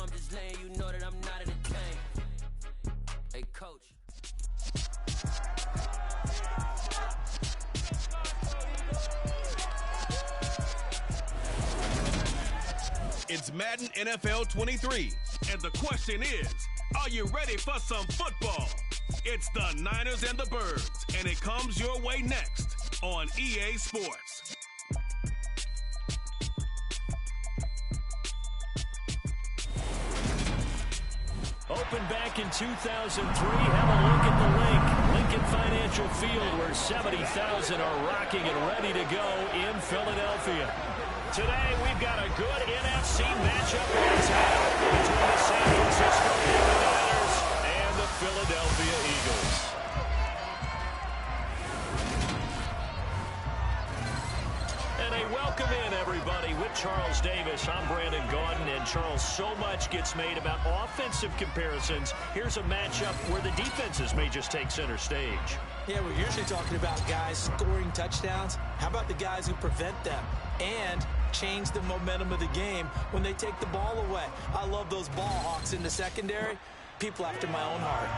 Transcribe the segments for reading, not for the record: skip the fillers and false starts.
I'm just letting you know that I'm not entertained. Hey, coach. It's Madden NFL 23, and the question is, are you ready for some football? It's the Niners and the Birds, and it comes your way next on EA Sports. Opened back in 2003, have a look at the Lincoln Financial Field, where 70,000 are rocking and ready to go in Philadelphia. Today, we've got a good NFC matchup on tap between the San Francisco 49ers and the Philadelphia Eagles. And a welcome in, everybody, with Charles Davis. I'm Brandon Gaudin, and Charles, so much gets made about offensive comparisons. Here's a matchup where the defenses may just take center stage. Yeah, we're usually talking about guys scoring touchdowns. How about the guys who prevent them and change the momentum of the game when they take the ball away? I love those ball hawks in the secondary. People after my own heart.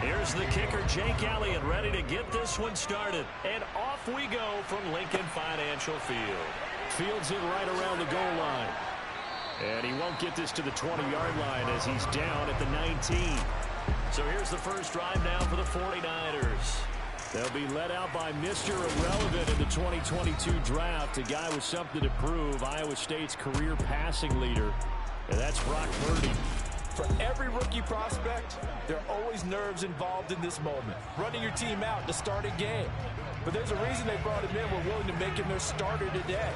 Here's the kicker, Jake Elliott, ready to get this one started. And off we go from Lincoln Financial Field. Fields it right around the goal line. And he won't get this to the 20-yard line as he's down at the 19. So here's the first drive now for the 49ers. They'll be led out by Mr. Irrelevant in the 2022 draft, a guy with something to prove, Iowa State's career passing leader. And that's Brock Purdy. For every rookie prospect, there are always nerves involved in this moment. Running your team out to start a game. But there's a reason they brought him in. We're willing to make him their starter today.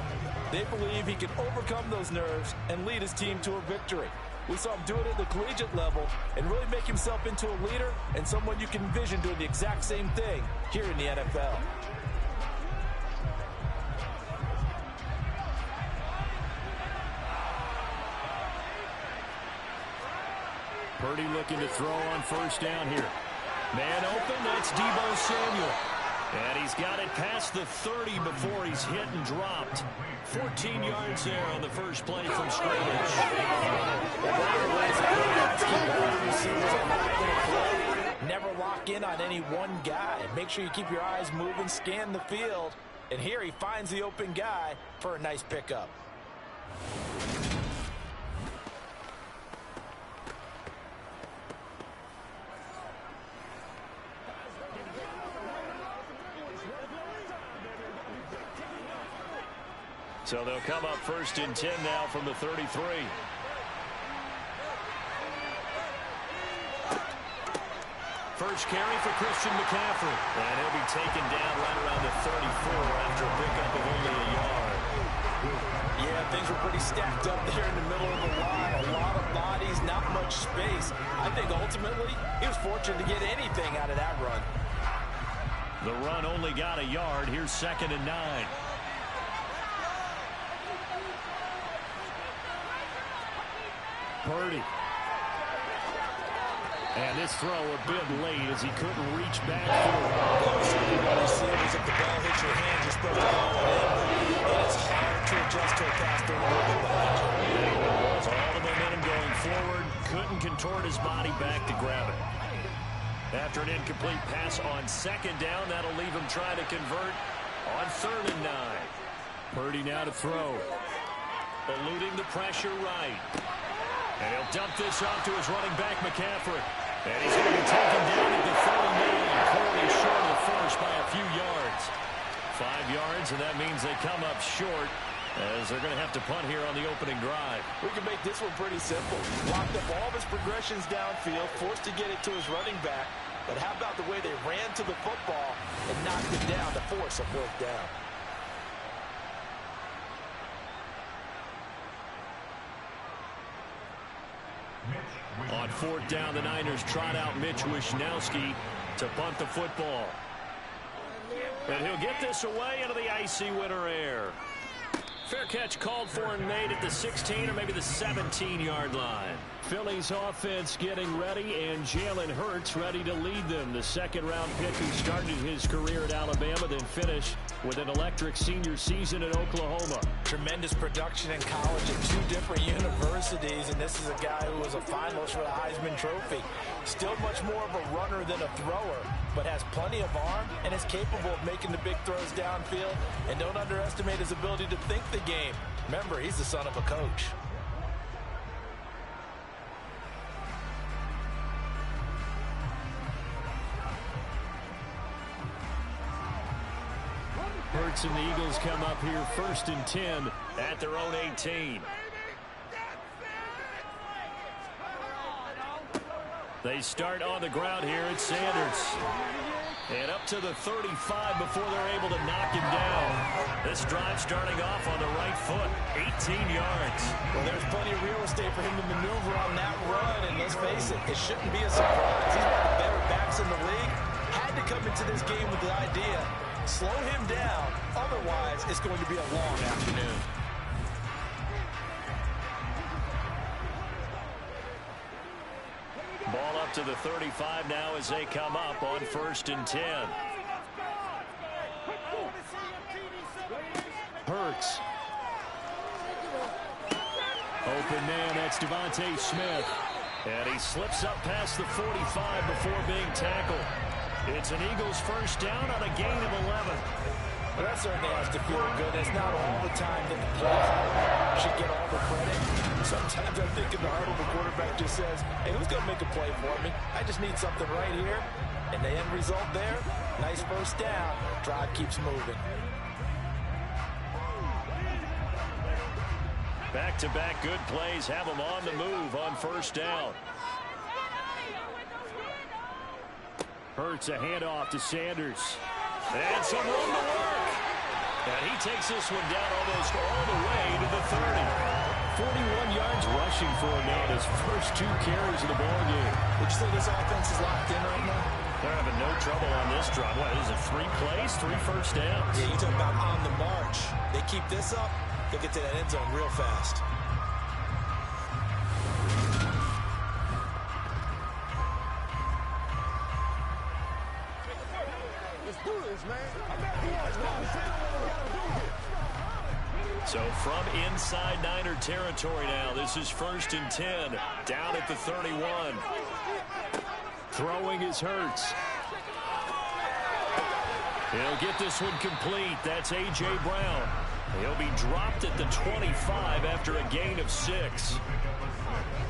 They believe he can overcome those nerves and lead his team to a victory. We saw him do it at the collegiate level and really make himself into a leader and someone you can envision doing the exact same thing here in the NFL. Purdy looking to throw on first down here. Man open, that's Deebo Samuel. And he's got it past the 30 before he's hit and dropped. 14 yards there on the first play from scrimmage. Never lock in on any one guy. Make sure you keep your eyes moving, scan the field. And here he finds the open guy for a nice pickup. So they'll come up first and 10 now from the 33. First carry for Christian McCaffrey. And he'll be taken down right around the 34 after a pickup of only a yard. Yeah, things were pretty stacked up there in the middle of the line. A lot of bodies, not much space. I think ultimately he was fortunate to get anything out of that run. The run only got a yard. Here's 2nd and 9. Purdy. And this throw a bit late as he couldn't reach back through. Receivers, if the ball hits your hand, you're supposed to haul it in. And it's hard to adjust to a pass through the behind you. All the momentum going forward. Couldn't contort his body back to grab it. After an incomplete pass on 2nd down, that'll leave him trying to convert on 3rd and 9. Purdy now to throw. Eluding the pressure right. And he'll dump this off to his running back, McCaffrey. And he's going to be taken down at the 39, clearly short of the first by a few yards. yards, and that means they come up short as they're going to have to punt here on the opening drive. We can make this one pretty simple. Blocked up all of his progressions downfield, forced to get it to his running back. But how about the way they ran to the football and knocked it down to force a fourth down? On fourth down, the Niners trot out Mitch Wishnowsky to punt the football. And he'll get this away into the icy winter air. Fair catch called for and made at the 16 or maybe the 17-yard line. Philly's offense getting ready, and Jalen Hurts ready to lead them. The second-round pick who started his career at Alabama, then finished with an electric senior season at Oklahoma. Tremendous production in college at two different universities, and this is a guy who was a finalist for the Heisman Trophy. Still much more of a runner than a thrower, but has plenty of arm and is capable of making the big throws downfield. And don't underestimate his ability to think the game. Remember, he's the son of a coach. Hurts and the Eagles come up here 1st and 10 at their own 18. They start on the ground here at Sanders. And up to the 35 before they're able to knock him down. This drive starting off on the right foot, 18 yards. Well, there's plenty of real estate for him to maneuver on that run, and let's face it, it shouldn't be a surprise. He's one of the better backs in the league. Had to come into this game with the idea, slow him down, otherwise it's going to be a long afternoon. Ball up to the 35 now as they come up on 1st and 10. Hurts. Open man, that's Devontae Smith. And he slips up past the 45 before being tackled. It's an Eagles first down on a gain of 11. Well, that certainly has to feel good. It's not all the time that the play should get all the credit. Sometimes I think in the huddle, the quarterback just says, hey, who's going to make a play for me? I just need something right here. And the end result there, nice first down. Drive keeps moving. Back-to-back good plays have them on the move on first down. Hurts a handoff to Sanders. And some room to work. And he takes this one down almost all the way to the 30. 41 yards rushing for him now in his first 2 carries of the ballgame. Would you say this offense is locked in right now? They're having no trouble on this drive. What is it, 3 plays, 3 first downs? Yeah, you talk about on the march. They keep this up, they'll get to that end zone real fast. So from inside Niner territory now, this is 1st and 10, down at the 31. Throwing is Hurts. He'll get this one complete. That's A.J. Brown. He'll be dropped at the 25 after a gain of 6.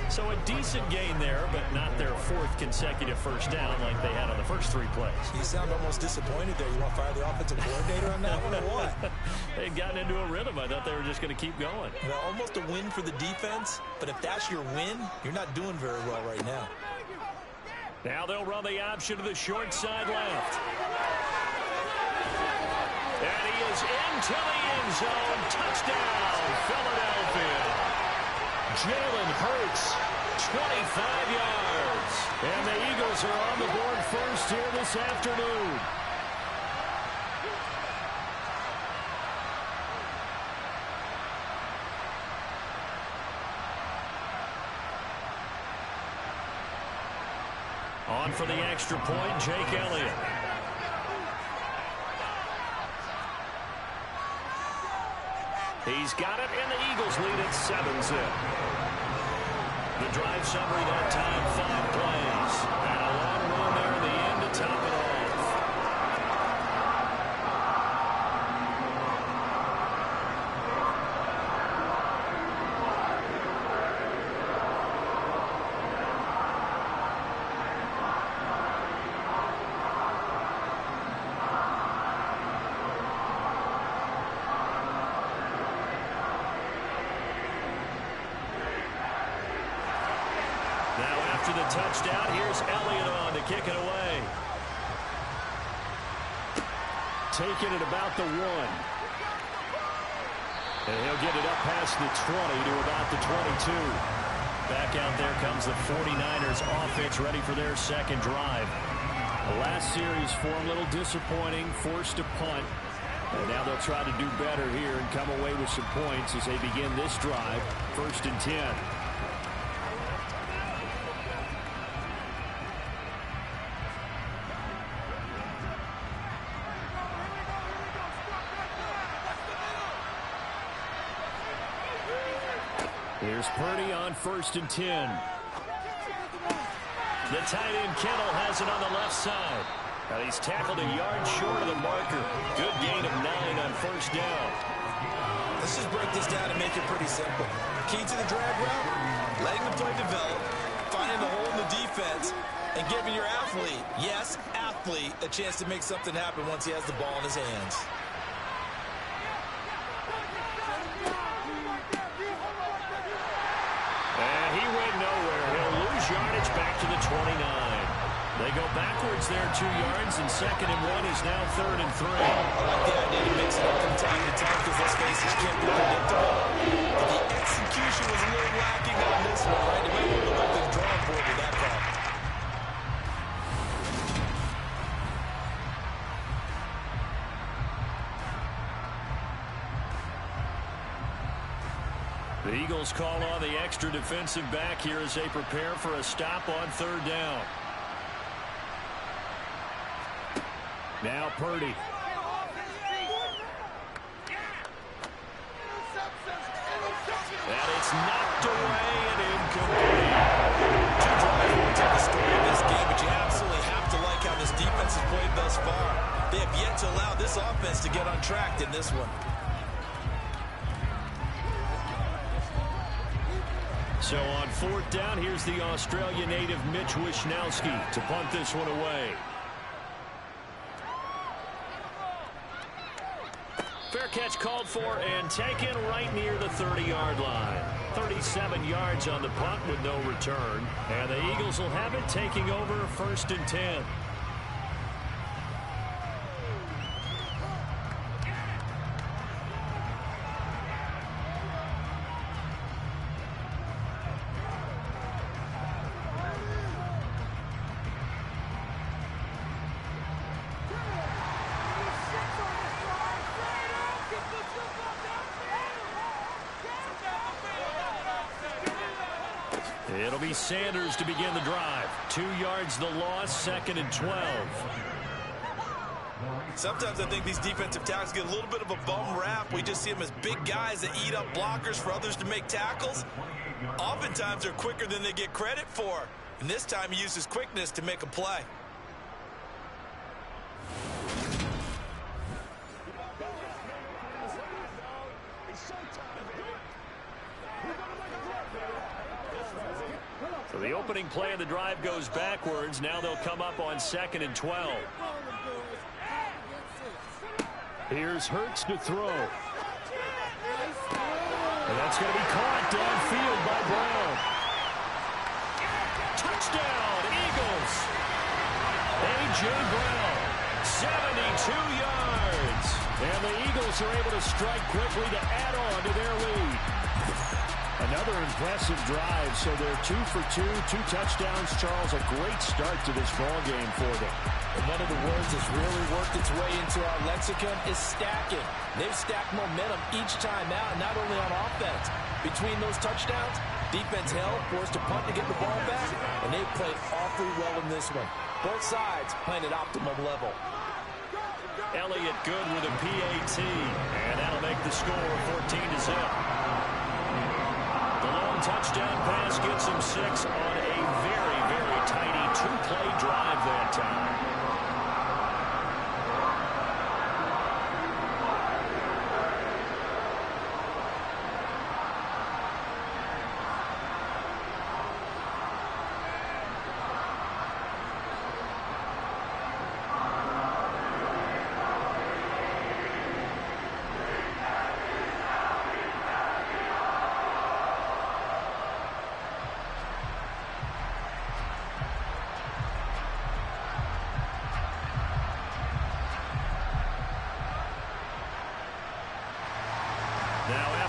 So a decent gain there, but not their 4th consecutive first down like they had on the first 3 plays. You sound almost disappointed there. You want to fire the offensive coordinator on that one or what? They'd gotten into a rhythm. I thought they were just going to keep going. Well, almost a win for the defense, but if that's your win, you're not doing very well right now. Now they'll run the option to the short side left. And he is into the end zone. Touchdown, Philadelphia. Jalen Hurts, 25 yards. And the Eagles are on the board first here this afternoon. On for the extra point, Jake Elliott. He's got it, and the Eagles lead at 7-zip. The drive summary that time, 5 plays. And a long run there in the end to top it off. the touchdown. Here's Elliott on to kick it away. Taking it about the 1. And he'll get it up past the 20 to about the 22. Back out there comes the 49ers offense, ready for their second drive. The last series for them, a little disappointing, forced to punt. And now they'll try to do better here and come away with some points as they begin this drive, 1st and 10. Here's Purdy on 1st and 10. The tight end Kittle has it on the left side. And he's tackled a yard short of the marker. Good gain of 9 on 1st down. Let's just break this down and make it pretty simple. Key to the drag route, letting the play develop, finding the hole in the defense, and giving your athlete, yes, athlete, a chance to make something happen once he has the ball in his hands. And he went nowhere. He'll lose yardage back to the 29. They go backwards there 2 yards, and 2nd and 1 is now 3rd and 3. I like the idea to mix it up from time to time because those faces can't be predictable. But the execution was a little lacking on this one, right? They might want to go to the drawing board with that call. The Eagles call on the extra defensive back here as they prepare for a stop on 3rd down. Now Purdy. And it's knocked away and incomplete. Two drives won't tell the story of this game, but you absolutely have to like how this defense has played thus far. They have yet to allow this offense to get on track in this one. So on 4th down, here's the Australia native Mitch Wishnowsky to punt this one away. Fair catch called for and taken right near the 30-yard line. 37 yards on the punt with no return. And the Eagles will have it taking over 1st and 10. It'll be Sanders to begin the drive. 2 yards the loss, 2nd and 12. Sometimes I think these defensive tackles get a little bit of a bum rap. We just see them as big guys that eat up blockers for others to make tackles. Oftentimes they're quicker than they get credit for. And this time he uses quickness to make a play. So the opening play of the drive goes backwards. Now they'll come up on 2nd and 12. Here's Hurts to throw. And that's going to be caught downfield by Brown. Touchdown, Eagles. A.J. Brown, 72 yards. And the Eagles are able to strike quickly to add on to their lead. Another impressive drive, so they're 2 for 2, 2 touchdowns. Charles, a great start to this ball game for them. And one of the words that's really worked its way into our lexicon is stacking. They've stacked momentum each time out, not only on offense. Between those touchdowns, defense held, forced to punt to get the ball back, and they've played awfully well in this one. Both sides playing at optimum level. Elliott good with a PAT, and that'll make the score 14-0. The long touchdown pass gets him 6 on a very, very tiny 2-play drive that time.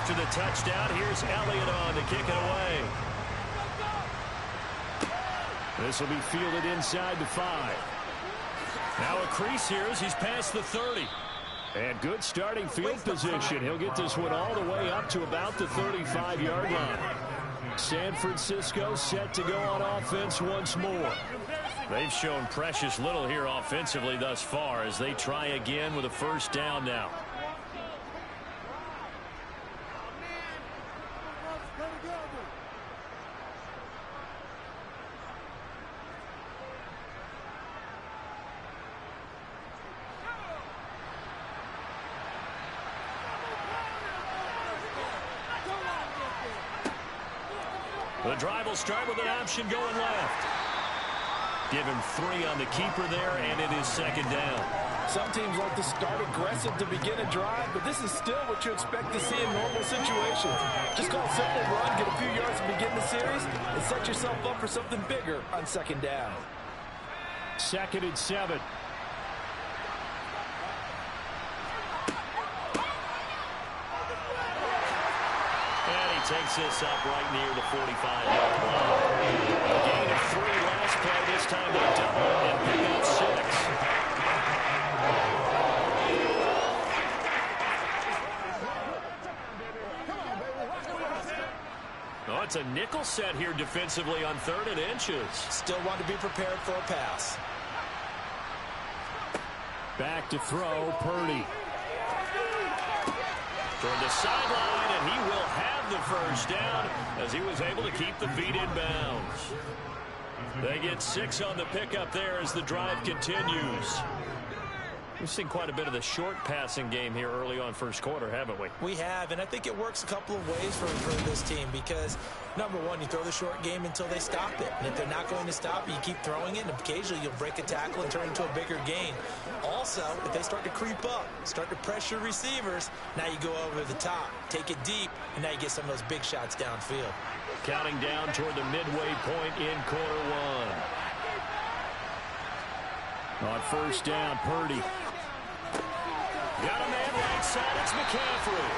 after the touchdown. Here's Elliott on to kick it away. This will be fielded inside the 5. Now a crease here as he's past the 30. And good starting field position. He'll get this one all the way up to about the 35-yard line. San Francisco set to go on offense once more. They've shown precious little here offensively thus far as they try again with a first down now. The drive will start with an option going left. Give him 3 on the keeper there, and it is second down. Some teams like to start aggressive to begin a drive, but this is still what you expect to see in normal situations. Just call a simple run, get a few yards to begin the series, and set yourself up for something bigger on second down. 2nd and 7. Takes this up right near the 45-yard line. A gain of 3 last play. This time they double it and pick up 6. Oh, it's a nickel set here defensively on 3rd and inches. Still want to be prepared for a pass. Back to throw, Purdy. Toward the sideline, and he will have the first down as he was able to keep the feet in bounds. They get 6 on the pickup there as the drive continues. We've seen quite a bit of the short passing game here early on first quarter, haven't we? We have, and I think it works a couple of ways for this team because, number one, you throw the short game until they stop it. And if they're not going to stop it, you keep throwing it, and occasionally you'll break a tackle and turn into a bigger gain. Also, if they start to creep up, start to pressure receivers, now you go over the top, take it deep, and now you get some of those big shots downfield. Counting down toward the midway point in quarter 1. On first down, Purdy. Got a man right side, it's McCaffrey.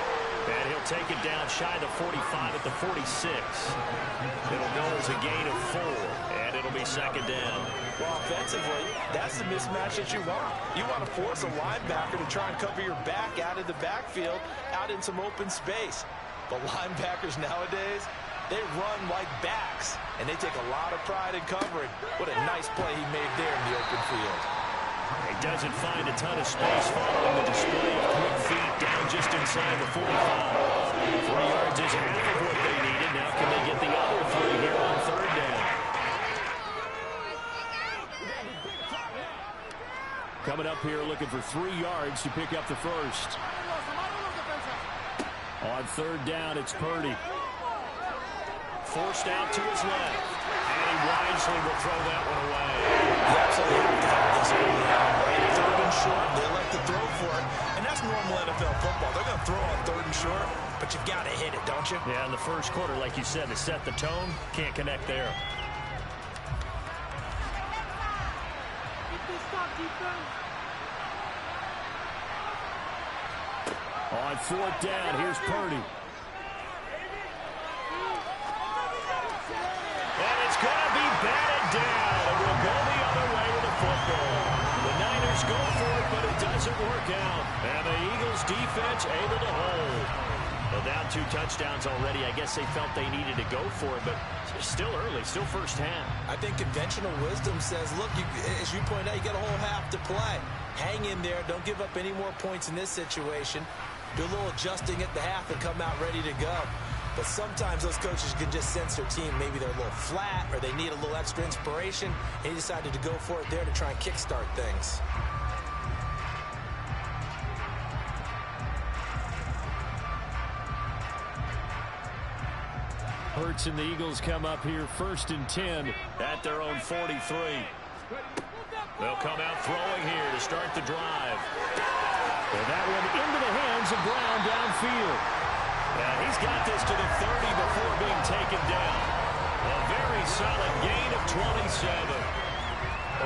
And he'll take it down shy of the 45 at the 46. It'll go as a gain of 4, and it'll be second down. Well, offensively, that's the mismatch that you want. You want to force a linebacker to try and cover your back out of the backfield, out in some open space. But linebackers nowadays, they run like backs, and they take a lot of pride in covering. What a nice play he made there in the open field. He doesn't find a ton of space following the display of quick feet down just inside the 45. 3 yards is half of what they needed. Now can they get the other 3 here on third down? Coming up here looking for 3 yards to pick up the first. On third down, it's Purdy. Forced out to his left. And he wisely will throw that one away. You absolutely have to have this early on, right? 3rd and short, they like to throw for it. And that's normal NFL football. They're going to throw on 3rd and short, but you've got to hit it, don't you? Yeah, in the first quarter, like you said, to set the tone, can't connect there. On 4th down, here's Purdy. And it's going to be batted down. It will go the other way with the football. The Niners go for it, but it doesn't work out. And the Eagles defense able to hold. Well, down 2 touchdowns already. I guess they felt they needed to go for it, but still early, still first half. I think conventional wisdom says, look, as you point out, you got a whole half to play. Hang in there. Don't give up any more points in this situation. Do a little adjusting at the half and come out ready to go. But sometimes those coaches can just sense their team. Maybe they're a little flat or they need a little extra inspiration. And he decided to go for it there to try and kickstart things. Hurts and the Eagles come up here 1st and 10 at their own 43. They'll come out throwing here to start the drive. And that one into the hands of Brown downfield. And he's got this to the 30 before being taken down. A very solid gain of 27.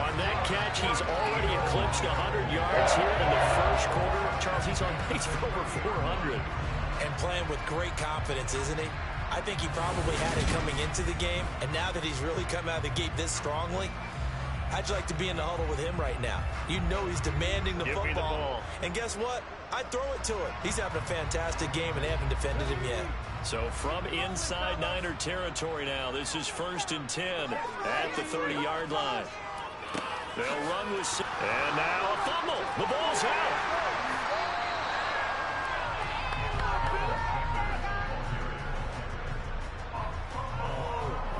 On that catch, he's already eclipsed 100 yards here in the first quarter. Charles, he's on pace for over 400. And playing with great confidence, isn't he? I think he probably had it coming into the game, and now that he's really come out of the gate this strongly, I'd like to be in the huddle with him right now. You know he's demanding the football. And guess what? I'd throw it to him. He's having a fantastic game, and they haven't defended him yet. So from inside Niner territory now, this is 1st and 10 at the 30-yard line. They'll run with... And now a fumble. The ball's out.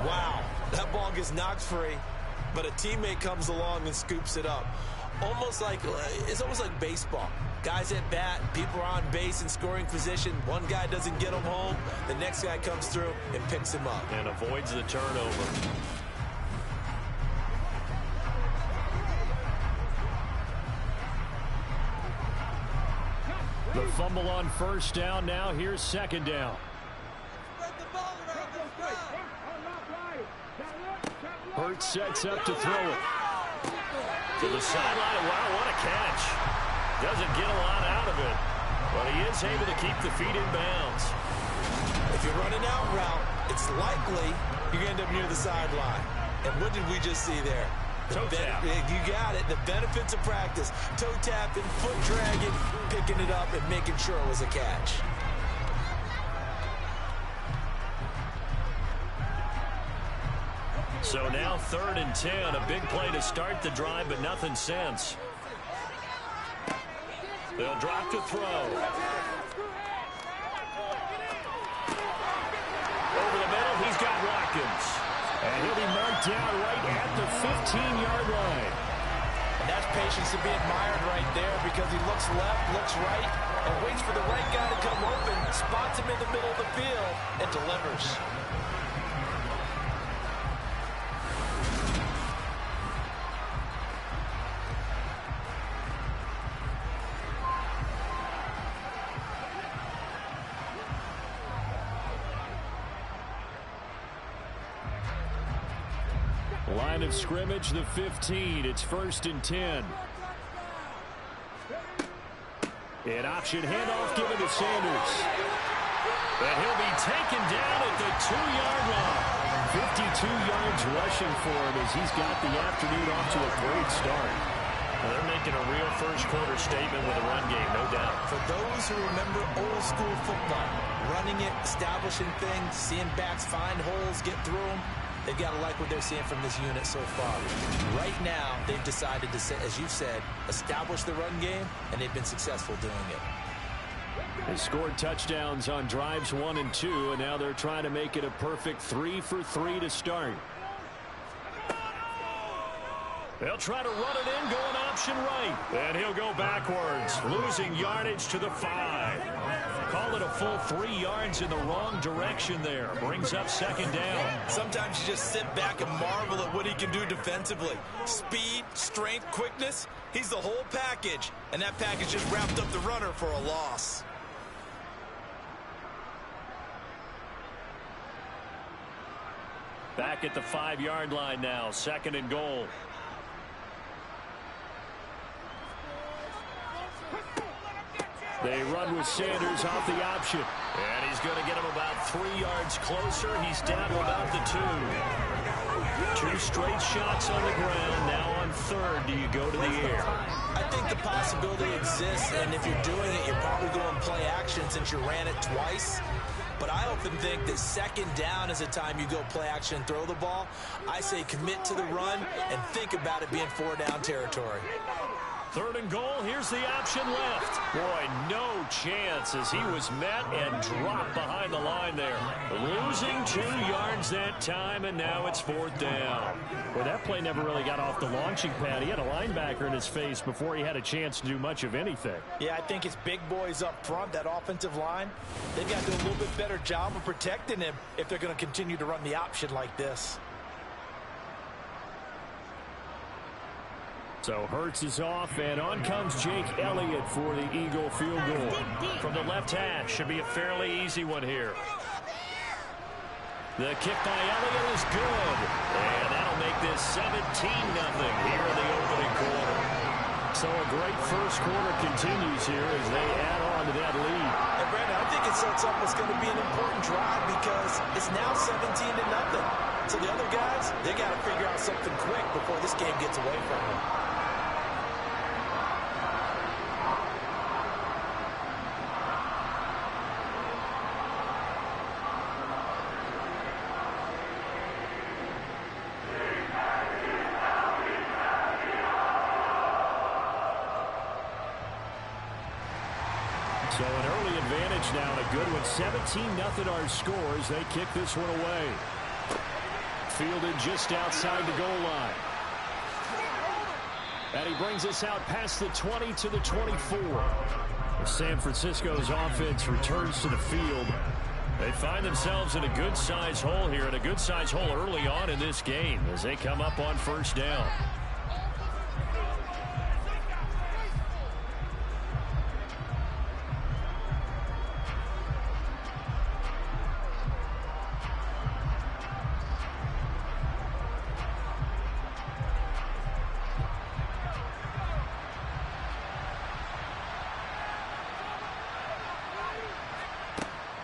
Wow, that ball gets knocked free, but a teammate comes along and scoops it up. It's almost like baseball. Guys at bat, people are on base in scoring position. One guy doesn't get him home. The next guy comes through and picks him up. And avoids the turnover. The fumble on 1st down. Now here's 2nd down. Hurts sets up to throw it. To the sideline. Wow, what a catch. Doesn't get a lot out of it, but he is able to keep the feet in bounds. If you're running out route, it's likely you're going to end up near the sideline. And what did we just see there? Toe tap. You got it. The benefits of practice. Toe tapping, foot dragging, picking it up, and making sure it was a catch. So now 3rd and 10. A big play to start the drive, but nothing since. They'll drop to throw. Over the middle, he's got Watkins. And he'll be marked down right at the 15-yard line. And that's patience to be admired right there, because he looks left, looks right, and waits for the right guy to come open, spots him in the middle of the field, and delivers. Line of scrimmage, the 15. It's 1st and 10. An option handoff given to Sanders. And he'll be taken down at the 2-yard line. 52 yards rushing for him as he's got the afternoon off to a great start. Well, they're making a real first-quarter statement with a run game, no doubt. For those who remember old-school football, running it, establishing things, seeing backs find holes, get through them, they've got to like what they're seeing from this unit so far. Right now, they've decided to, as you said, establish the run game, and they've been successful doing it. They scored touchdowns on drives 1 and 2, and now they're trying to make it a perfect 3 for 3 to start. They'll try to run it in, going option right. And he'll go backwards, losing yardage to the 5. Call it a full 3 yards in the wrong direction there. Brings up 2nd down. Sometimes you just sit back and marvel at what he can do defensively. Speed, strength, quickness. He's the whole package. And that package just wrapped up the runner for a loss. Back at the 5-yard line now, 2nd and goal. They run with Sanders off the option. And he's going to get him about 3 yards closer. He's down to about the 2. 2 straight shots on the ground. Now on 3rd, do you go to the air? I think the possibility exists, and if you're doing it, you're probably going play action since you ran it twice. But I often think that 2nd down is a time you go play action and throw the ball. I say commit to the run and think about it being 4-down territory. 3rd and goal. Here's the option left. Boy, no chance as he was met and dropped behind the line there. Losing 2 yards that time, and now it's 4th down. Well, that play never really got off the launching pad. He had a linebacker in his face before he had a chance to do much of anything. Yeah, I think it's big boys up front, that offensive line. They've got to do a little bit better job of protecting him if they're going to continue to run the option like this. So Hurts is off, and on comes Jake Elliott for the Eagle field goal. From the left hash, should be a fairly easy one here. The kick by Elliott is good, and that'll make this 17-0 here in the opening quarter. So a great first quarter continues here as they add on to that lead. And Brandon, I think it sets up what's going to be an important drive because it's now 17-0. So the other guys, they got to figure out something quick before this game gets away from them. So an early advantage now, and a good one. 17-0 our scores. They kick this one away. Fielded just outside the goal line. And he brings us out past the 20 to the 24. San Francisco's offense returns to the field. They find themselves in a good-sized hole here, and a good-sized hole early on in this game as they come up on first down.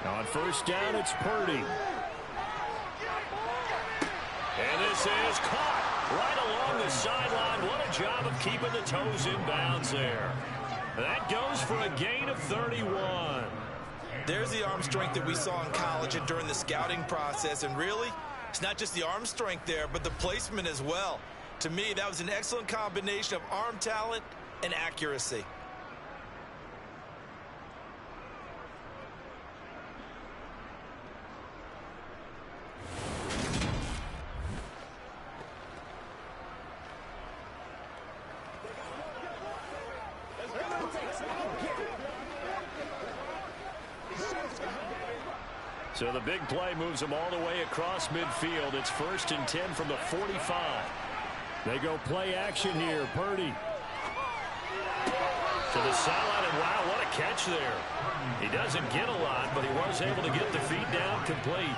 On first down, it's Purdy. And this is caught right along the sideline. What a job of keeping the toes in bounds there. That goes for a gain of 31. There's the arm strength that we saw in college and during the scouting process. And really, it's not just the arm strength there, but the placement as well. To me, that was an excellent combination of arm talent and accuracy. So the big play moves them all the way across midfield. It's 1st and 10 from the 45. They go play action here. Purdy to the sideline, and wow, what a catch there. He doesn't get a lot, but he was able to get the feet down complete.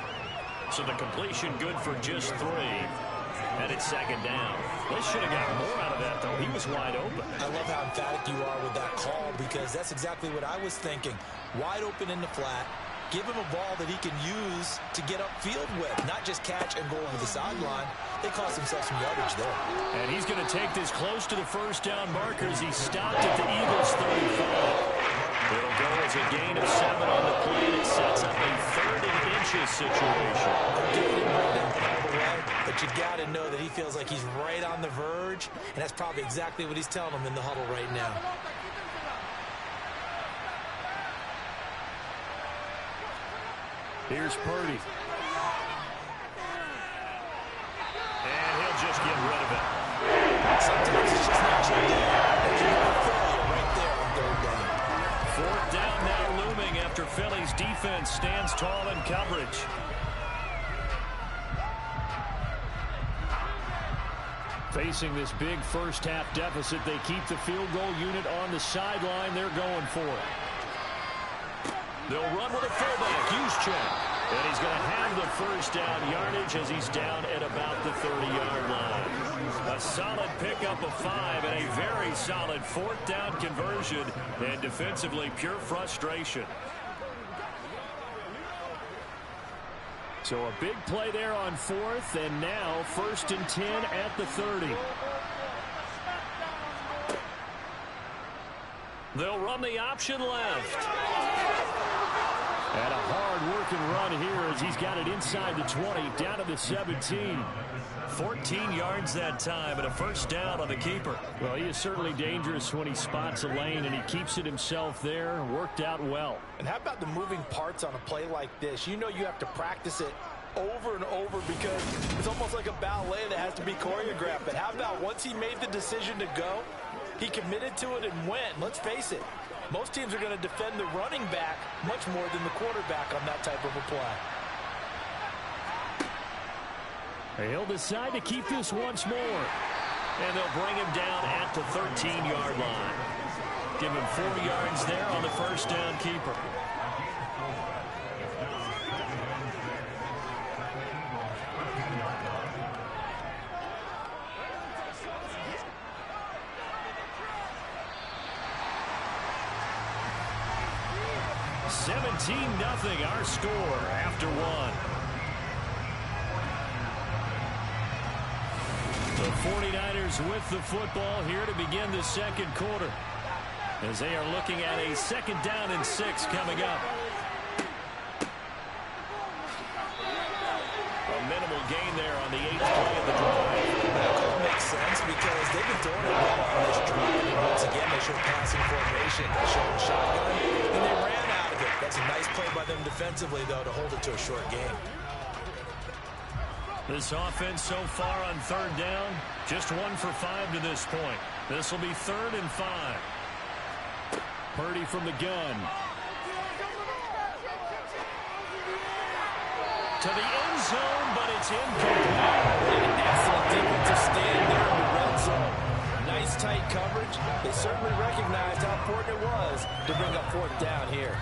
So the completion good for just 3. And it's 2nd down. They should have gotten more out of that, though. He was wide open. I love how emphatic you are with that call because that's exactly what I was thinking. Wide open in the flat. Give him a ball that he can use to get upfield with, not just catch and go over the sideline. They cost themselves some yardage there. And he's going to take this close to the first down marker as he stopped at the Eagles' 35. It'll go as a gain of 7 on the play, and it sets up a 3rd and inches situation. But you got to know that he feels like he's right on the verge, and that's probably exactly what he's telling them in the huddle right now. Here's Purdy. And he'll just get rid of it. Sometimes it's just not your day. There's a failure right there on 3rd down. 4th down now looming after Philly's defense stands tall in coverage. Facing this big first-half deficit, they keep the field goal unit on the sideline. They're going for it. They'll run with a fullback, Juszczyk. And he's going to have the first down yardage as he's down at about the 30-yard line. A solid pickup of 5 and a very solid 4th down conversion. And defensively, pure frustration. So a big play there on 4th, and now 1st and 10 at the 30. They'll run the option left. And a hard-working run here as he's got it inside the 20, down to the 17. 14 yards that time, and a first down on the keeper. Well, he is certainly dangerous when he spots a lane, and he keeps it himself there. Worked out well. And how about the moving parts on a play like this? You know you have to practice it over and over because it's almost like a ballet that has to be choreographed. But how about once he made the decision to go, he committed to it and went. Let's face it, most teams are going to defend the running back much more than the quarterback on that type of a play. He'll decide to keep this once more. And they'll bring him down at the 13-yard line. Give him 4 yards there on the first down keeper. 17-0 our score after one. The 49ers with the football here to begin the second quarter, as they are looking at a 2nd down and 6 coming up. A minimal gain there on the 8th play of the drive. That call makes sense because they've been throwing it well on this drive. And once again, they showed passing formation. They showed shotgun, and they ran out of it. That's a nice play by them defensively, though, to hold it to a short game. This offense so far on 3rd down, just 1 for 5 to this point. This will be 3rd and 5. Purdy from the gun. To the end zone, but it's incomplete. An excellent defensive stand there in the red zone. Nice tight coverage. They certainly recognized how important it was to bring up 4th down here.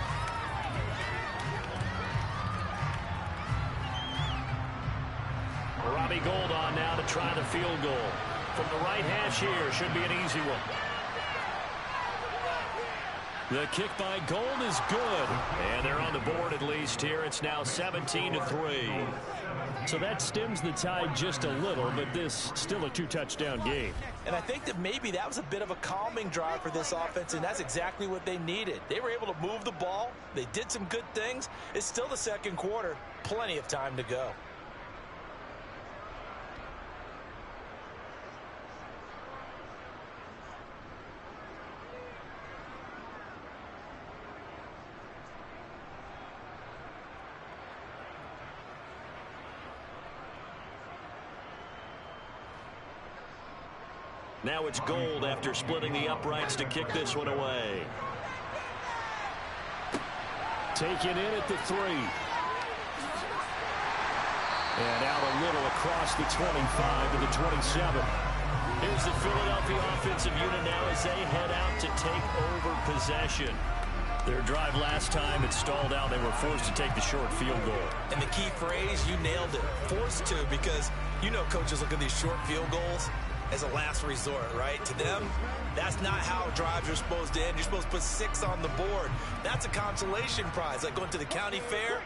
Robbie Gould on now to try the field goal. From the right hash here, should be an easy one. The kick by Gould is good. And they're on the board at least here. It's now 17-3. So that stems the tide just a little, but this still a 2-touchdown game. And I think that maybe that was a bit of a calming drive for this offense, and that's exactly what they needed. They were able to move the ball. They did some good things. It's still the second quarter. Plenty of time to go. Now it's Gould after splitting the uprights to kick this one away. Taken in at the 3. And out a little across the 25 to the 27. Here's the Philadelphia offensive unit now as they head out to take over possession. Their drive last time, it stalled out. They were forced to take the short field goal. And the key phrase, you nailed it. Forced to, because you know coaches look at these short field goals as a last resort, right? To them, that's not how drives are supposed to end. You're supposed to put 6 on the board. That's a consolation prize. Like going to the county fair,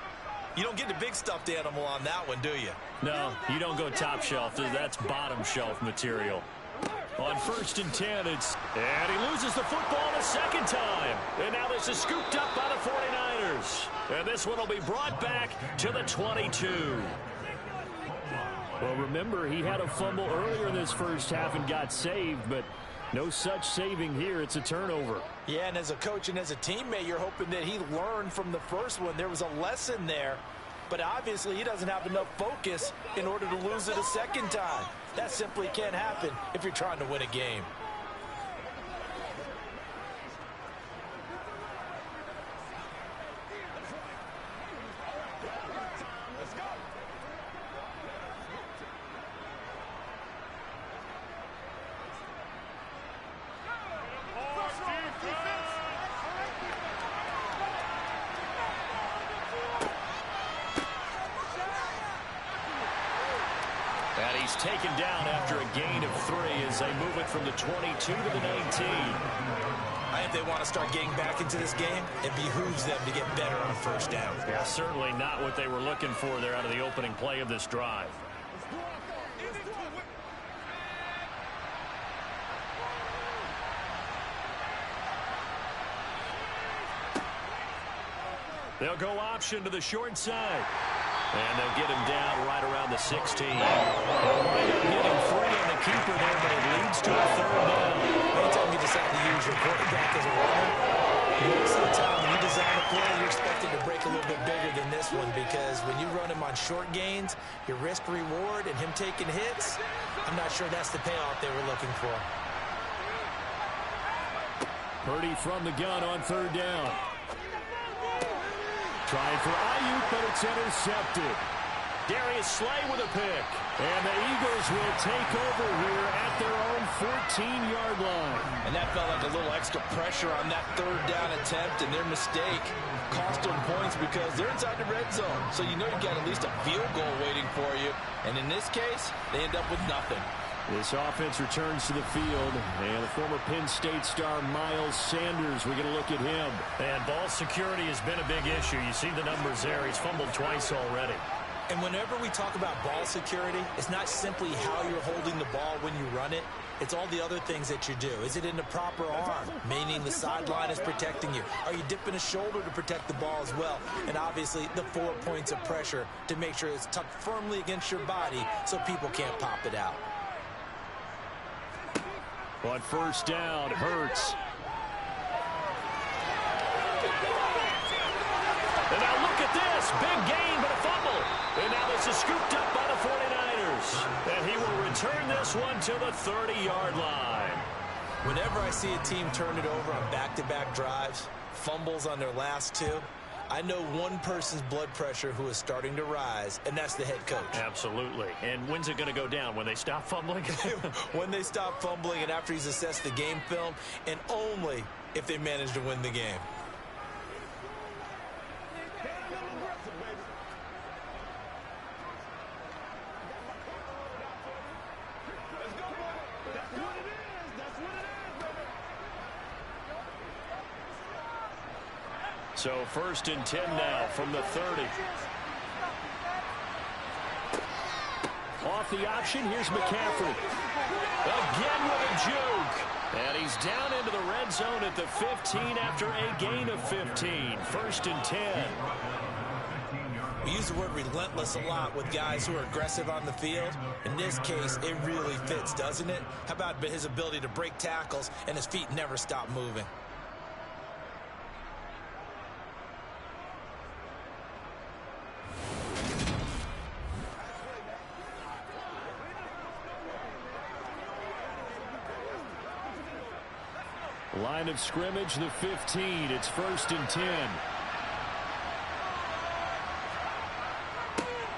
you don't get the big stuffed animal on that one, do you? No, you don't go top shelf. That's bottom shelf material. On 1st and 10, and he loses the football a 2nd time. And now this is scooped up by the 49ers. And this one will be brought back to the 22. Well, remember, he had a fumble earlier in this first half and got saved, but no such saving here. It's a turnover. Yeah, and as a coach and as a teammate, you're hoping that he learned from the first one. There was a lesson there, but obviously he doesn't have enough focus in order to lose it a 2nd time. That simply can't happen if you're trying to win a game. And he's taken down after a gain of 3 as they move it from the 22 to the 19. I think they want to start getting back into this game. It behooves them to get better on 1st down. Yeah, certainly not what they were looking for there out of the opening play of this drive. They'll go option to the short side. And they'll get him down right around the 16. They'll wind up getting 3 on the keeper there, but it leads to a 3rd down. Anytime you decide to use your quarterback as a runner, most of the time when you design a play, you're expected to break a little bit bigger than this one, because when you run him on short gains, your risk-reward and him taking hits, I'm not sure that's the payoff they were looking for. Purdy from the gun on 3rd down. Trying for Ayuk, but it's intercepted. Darius Slay with a pick. And the Eagles will take over here at their own 14-yard line. And that felt like a little extra pressure on that 3rd down attempt, and their mistake cost them points because they're inside the red zone. So you know you got at least a field goal waiting for you. And in this case, they end up with nothing. This offense returns to the field, and the former Penn State star Miles Sanders, we're going to look at him. And ball security has been a big issue. You see the numbers there. He's fumbled twice already. And whenever we talk about ball security, it's not simply how you're holding the ball when you run it. It's all the other things that you do. Is it in the proper arm, meaning the sideline is protecting you? Are you dipping a shoulder to protect the ball as well? And obviously the 4 points of pressure to make sure it's tucked firmly against your body so people can't pop it out. On first down, Hurts. And now look at this. Big gain, but a fumble. And now this is scooped up by the 49ers. And he will return this one to the 30-yard line. Whenever I see a team turn it over on back-to-back drives, fumbles on their last 2, I know one person's blood pressure who is starting to rise, and that's the head coach. Absolutely. And when's it going to go down? When they stop fumbling? When they stop fumbling and after he's assessed the game film, and only if they manage to win the game. So first and 10 now from the 30. Off the option, here's McCaffrey. Again with a juke. And he's down into the red zone at the 15 after a gain of 15. First and 10. We use the word relentless a lot with guys who are aggressive on the field. In this case, it really fits, doesn't it? How about his ability to break tackles and his feet never stop moving? Line of scrimmage, the 15. It's first and 10.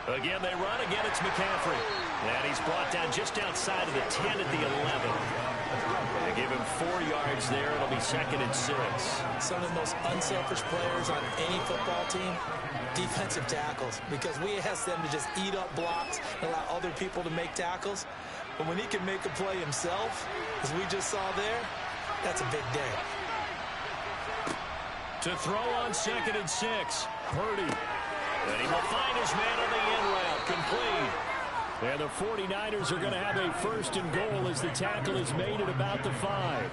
Again, they run. Again, it's McCaffrey. And he's brought down just outside of the 10 at the 11. They give him 4 yards there. It'll be second and 6. Some of the most unselfish players on any football team, defensive tackles, because we ask them to just eat up blocks and allow other people to make tackles. But when he can make a play himself, as we just saw there, that's a big day. To throw on second and 6. Purdy. And he will find his man on the end route. Complete. And the 49ers are going to have a first and goal as the tackle is made at about the 5.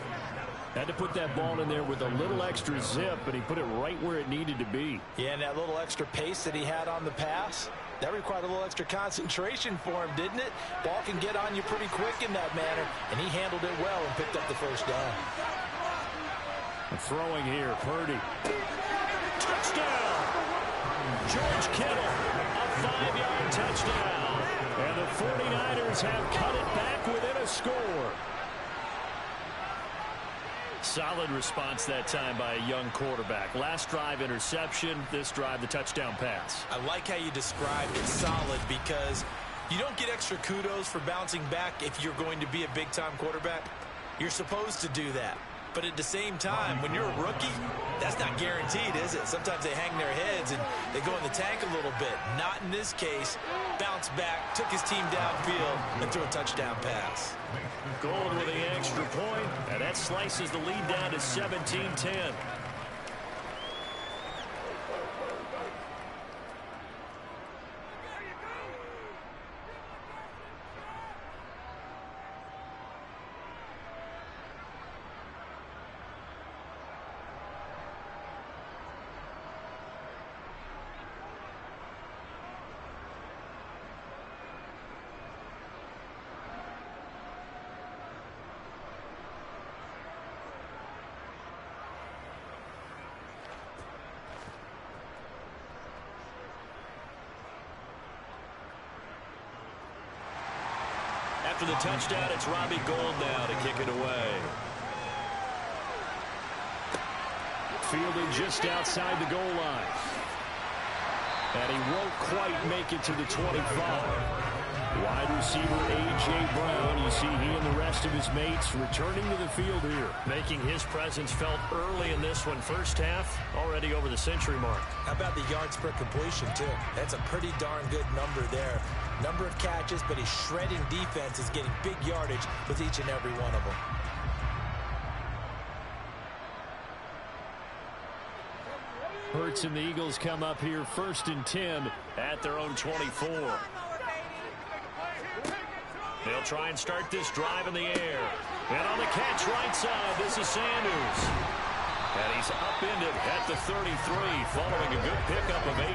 Had to put that ball in there with a little extra zip, but he put it right where it needed to be. Yeah, and that little extra pace that he had on the pass, that required a little extra concentration for him, didn't it? Ball can get on you pretty quick in that manner, and he handled it well and picked up the first down. Throwing here, Purdy. Touchdown! George Kittle, a 5-yard touchdown. And the 49ers have cut it back within a score. Solid response that time by a young quarterback. Last drive, interception. This drive, the touchdown pass. I like how you described it, solid, because you don't get extra kudos for bouncing back if you're going to be a big-time quarterback. You're supposed to do that. But at the same time, when you're a rookie, that's not guaranteed, is it? Sometimes they hang their heads and they go in the tank a little bit. Not in this case. Bounced back, took his team downfield, and threw a touchdown pass. Gold with the extra point, and that slices the lead down to 17-10. After the touchdown, it's Robbie Gould now to kick it away. Fielded just outside the goal line. And he won't quite make it to the 25. Wide receiver A.J. Brown. You see he and the rest of his mates returning to the field here. Making his presence felt early in this one. First half, already over the century mark. How about the yards per completion, too? That's a pretty darn good number there. Number of catches, but his shredding defense is getting big yardage with each and every one of them. Hurts and the Eagles come up here 1st and 10 at their own 24. They'll try and start this drive in the air. And on the catch right side, this is Sanders. And he's upended at the 33 following a good pickup of 8.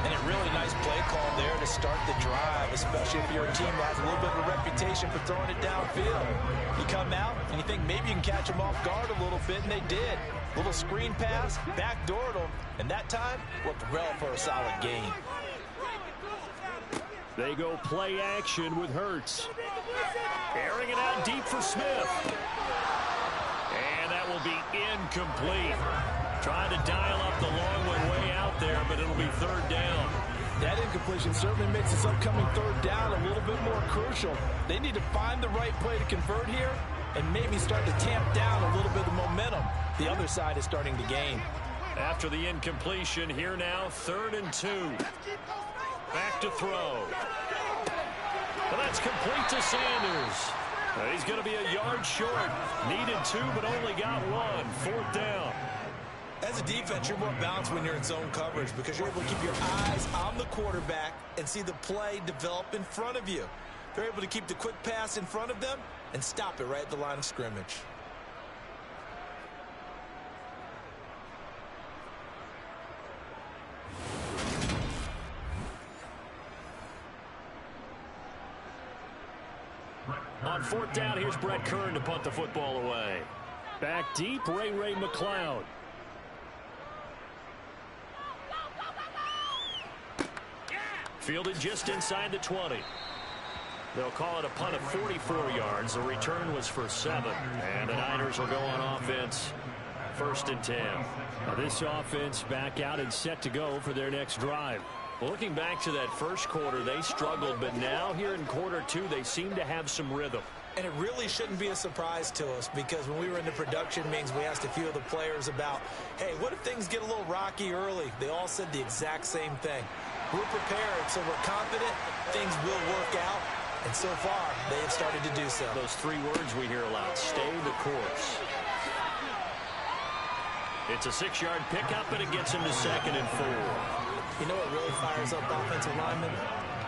And a really nice play call there to start the drive, especially if you're a team that has a little bit of a reputation for throwing it downfield. You come out and you think maybe you can catch them off guard a little bit, and they did. Little screen pass, backdoored them, and that time looked well for a solid gain. They go play action with Hurts. Airing it out deep for Smith. And that will be incomplete. Trying to dial up the long one way out there, but it'll be 3rd down. That incompletion certainly makes this upcoming 3rd down a little bit more crucial. They need to find the right play to convert here and maybe start to tamp down a little bit of momentum. The other side is starting to gain. After the incompletion, here now, 3rd and 2. Back to throw. Well, that's complete to Sanders. He's going to be a yard short. Needed 2, but only got 1. 4th down. As a defense, you're more balanced when you're in zone coverage because you're able to keep your eyes on the quarterback and see the play develop in front of you. They're able to keep the quick pass in front of them and stop it right at the line of scrimmage. On 4th down, here's Brett Kern to punt the football away. Back deep, Ray McLeod. Fielded just inside the 20. They'll call it a punt of 44 yards. The return was for 7. And the Niners will go on offense. 1st and 10. Now this offense back out and set to go for their next drive. Looking back to that first quarter, they struggled, but now here in quarter 2, they seem to have some rhythm. And it really shouldn't be a surprise to us because when we were in the production meetings, we asked a few of the players about, hey, what if things get a little rocky early? They all said the exact same thing. We're prepared, so we're confident things will work out. And so far, they have started to do so. Those 3 words we hear a lot, stay the course. It's a 6-yard pickup, and it gets him to 2nd and 4. You know what really fires up offensive linemen?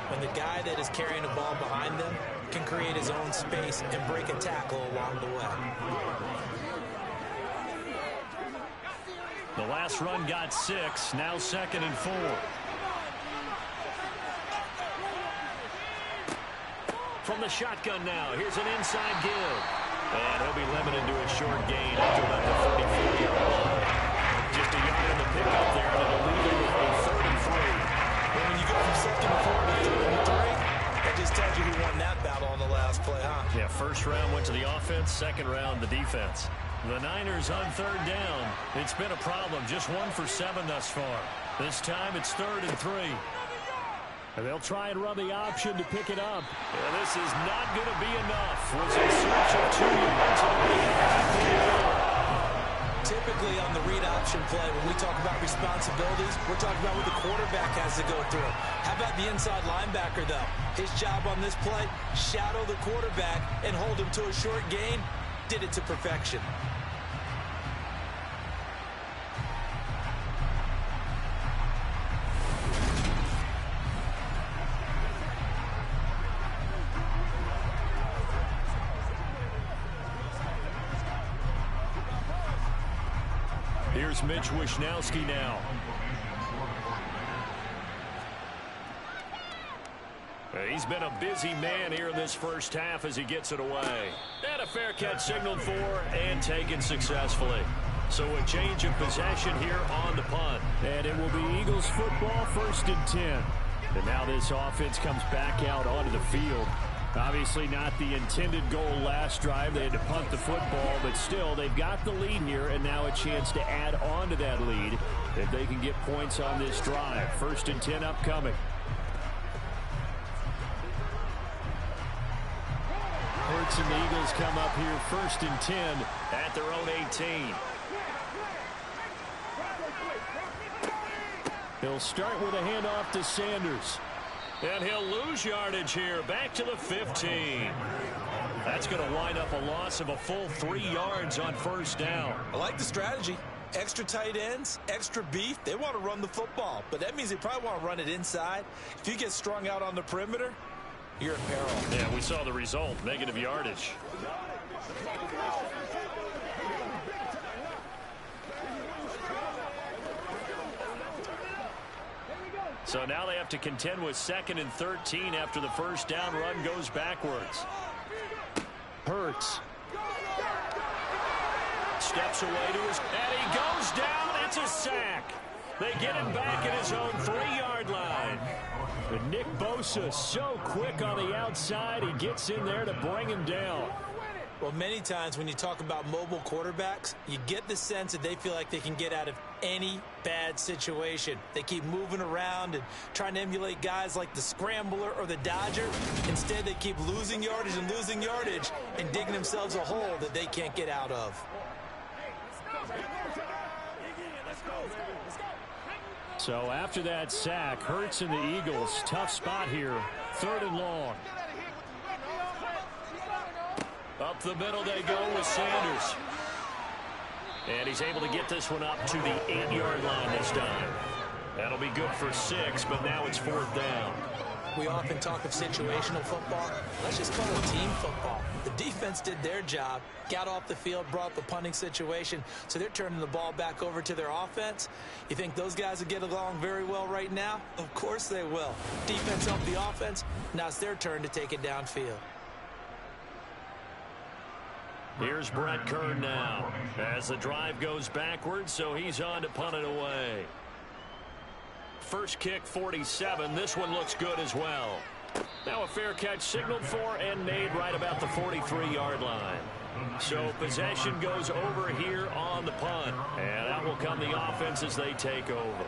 When the guy that is carrying the ball behind them can create his own space and break a tackle along the way. The last run got 6, now 2nd and 4. From the shotgun now, here's an inside give. And he'll be limited to a short gain up to about the 44-yard line. Just a yard in the pickup there, and it'll lead him to a 3rd and 3. And when you go from 2nd and 4 to 3rd and 3, that just tells you who won that battle on the last play, huh? Yeah, first round went to the offense, second round the defense. The Niners on 3rd down. It's been a problem, just 1 for 7 thus far. This time it's 3rd and 3. And they'll try and run the option to pick it up. Yeah, this is not going to be enough. Was in search of 2 yards. Typically on the read option play, when we talk about responsibilities, we're talking about what the quarterback has to go through. How about the inside linebacker, though? His job on this play, shadow the quarterback and hold him to a short gain. Did it to perfection. Here's Mitch Wishnowsky now. He's been a busy man here in this first half as he gets it away. And a fair catch signaled for and taken successfully. So a change of possession here on the punt. And it will be Eagles football, 1st and 10. And now this offense comes back out onto the field. Obviously not the intended goal last drive. They had to punt the football, but still they've got the lead here and now a chance to add on to that lead if they can get points on this drive. 1st and 10 upcoming. Hurts and the Eagles come up here 1st and 10 at their own 18. He'll start with a handoff to Sanders. And he'll lose yardage here, back to the 15. That's going to wind up a loss of a full 3 yards on 1st down. I like the strategy. Extra tight ends, extra beef. They want to run the football, but that means they probably want to run it inside. If you get strung out on the perimeter, you're in peril. Yeah, we saw the result, negative yardage. So now they have to contend with 2nd and 13 after the 1st down run goes backwards. Hurts. Steps away to his, and he goes down. It's a sack. They get him back at his own 3-yard line. But Nick Bosa so quick on the outside, he gets in there to bring him down. Well, many times when you talk about mobile quarterbacks, you get the sense that they feel like they can get out of any bad situation. They keep moving around and trying to emulate guys like the Scrambler or the Dodger. Instead, they keep losing yardage and digging themselves a hole that they can't get out of. So after that sack, Hurts and the Eagles, tough spot here, 3rd and long. Up the middle they go with Sanders. And he's able to get this one up to the 8-yard line this time. That'll be good for 6, but now it's 4th down. We often talk of situational football. Let's just call it team football. The defense did their job, got off the field, brought the punting situation, so they're turning the ball back over to their offense. You think those guys will get along very well right now? Of course they will. Defense helped the offense. Now it's their turn to take it downfield. Here's Brett Kern now as the drive goes backwards, so he's on to punt it away. First kick, 47. This one looks good as well. Now a fair catch signaled for and made right about the 43-yard line. So possession goes over here on the punt, and that will come the offense as they take over.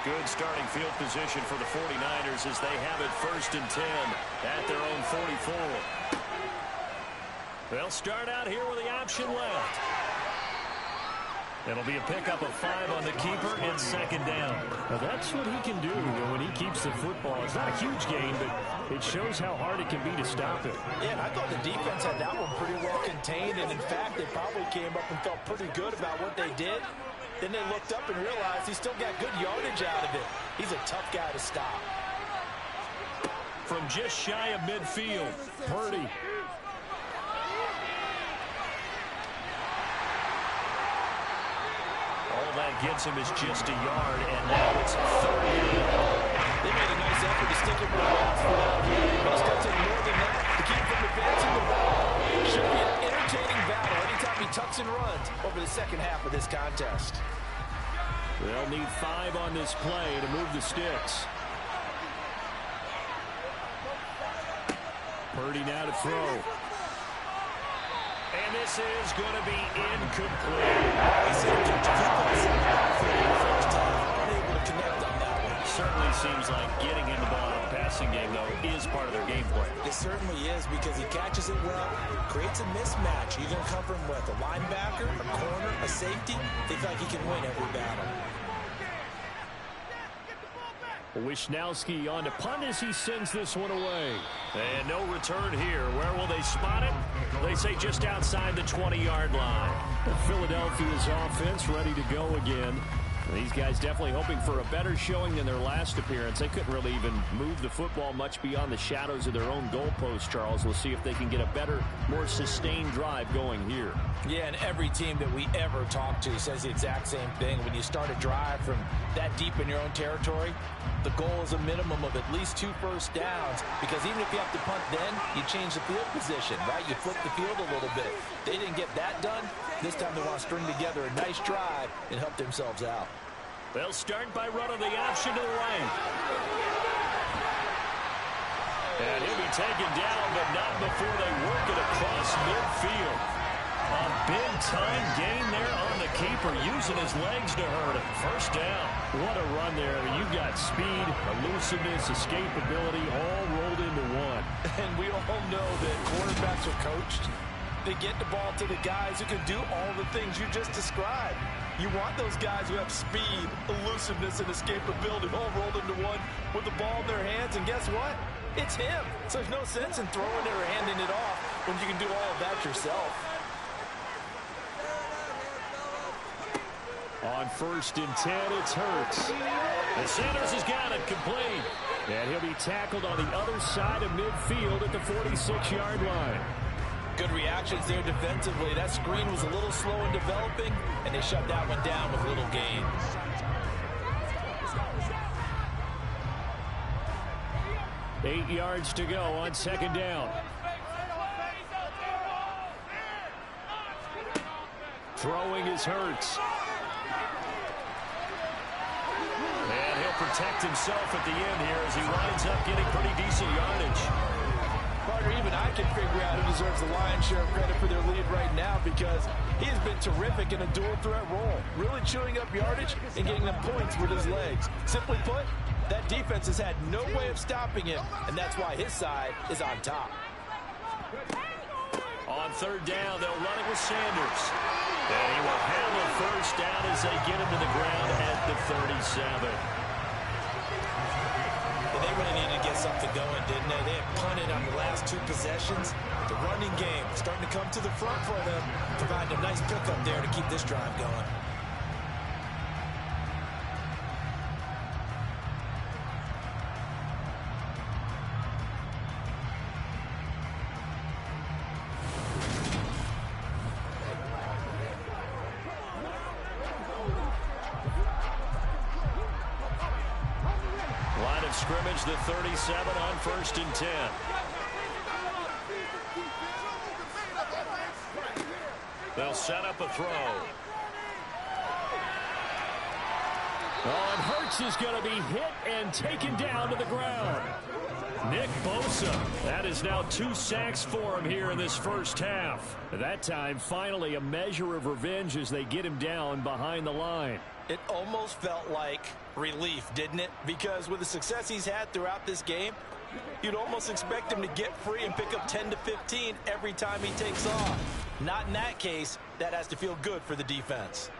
Good starting field position for the 49ers as they have it 1st and 10 at their own 44. They'll start out here with the option left. It'll be a pickup of 5 on the keeper and 2nd down. Now that's what he can do when he keeps the football. It's not a huge gain, but it shows how hard it can be to stop it. Yeah, and I thought the defense had that one pretty well contained, and in fact, they probably came up and felt pretty good about what they did. Then they looked up and realized he still got good yardage out of it. He's a tough guy to stop. From just shy of midfield, Purdy. All that gets him is just a yard, and now it's 3rd down. They made a nice effort to stick him with the last one. But it's going to take more than that to keep him from advancing the ball. Should be an entertaining battle anytime he tucks and runs over the second half of this contest. They'll need 5 on this play to move the sticks. Purdy now to throw. And this is going to be incomplete. He said he took the first time. Unable to connect on that one. Certainly seems like getting him the ball out of the passing game, though, is part of their game plan. It certainly is because he catches it well, creates a mismatch. You're going to cover him with a linebacker, a corner, a safety. They feel like he can win every battle. Wisnowski on to punt as he sends this one away. And no return here. Where will they spot it? They say just outside the 20-yard line. Philadelphia's offense ready to go again. These guys definitely hoping for a better showing than their last appearance. They couldn't really even move the football much beyond the shadows of their own goalpost, Charles. We'll see if they can get a better, more sustained drive going here. Yeah, and every team that we ever talk to says the exact same thing. When you start a drive from that deep in your own territory, the goal is a minimum of at least 2 first downs, because even if you have to punt then, you change the field position, right? You flip the field a little bit. They didn't get that done. This time they want to string together a nice drive and help themselves out. They'll start by running the option to the right. And he'll be taken down, but not before they work it across midfield. A big-time gain there on the keeper, using his legs to hurt him. First down. What a run there. I mean, you've got speed, elusiveness, escapability, all rolled into one. And we all know that quarterbacks are coached. They get the ball to the guys who can do all the things you just described. You want those guys who have speed, elusiveness, and escapability all rolled into one with the ball in their hands. And guess what? It's him. So there's no sense in throwing it or handing it off when you can do all of that yourself. On 1st and 10, it's Hurts. And Sanders has got it complete. And he'll be tackled on the other side of midfield at the 46-yard line. Good reactions there defensively. That screen was a little slow in developing, and they shut that one down with little gain. Eight yards to go on 2nd down. Throwing is Hurts. And he'll protect himself at the end here as he winds up getting pretty decent yardage. Partner, even I can figure out who deserves the lion's share of credit for their lead right now, because he has been terrific in a dual threat role, really chewing up yardage and getting them points with his legs. Simply put, that defense has had no way of stopping him, and that's why his side is on top. On 3rd down, they'll run it with Sanders. And he will have a first down as they get him to the ground at the 37. They really needed to get something going, didn't they? They had punted on the last 2 possessions. The running game starting to come to the front for them, providing a nice pickup there to keep this drive going. Scrimmage, the 37 on 1st and 10. They'll set up a throw. Oh, and Hurts is going to be hit and taken down to the ground. Nick Bosa. That is now 2 sacks for him here in this first half. That time, finally, a measure of revenge as they get him down behind the line. It almost felt like relief, didn't it? Because with the success he's had throughout this game, you'd almost expect him to get free and pick up 10 to 15 every time he takes off. Not in that case. That has to feel good for the defense.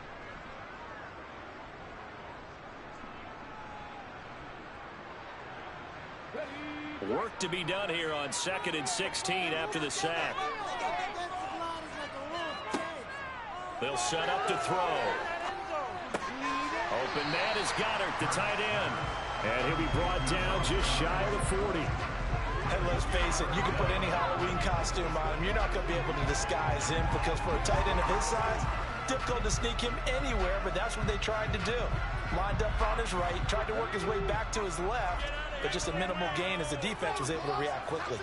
Work to be done here on 2nd and 16 after the sack. They'll set up to throw. Open man is Goddard, the tight end. And he'll be brought down just shy of the 40. And let's face it, you can put any Halloween costume on him. You're not going to be able to disguise him, because for a tight end of his size, difficult to sneak him anywhere, but that's what they tried to do. Lined up on his right, tried to work his way back to his left, but just a minimal gain as the defense was able to react quickly.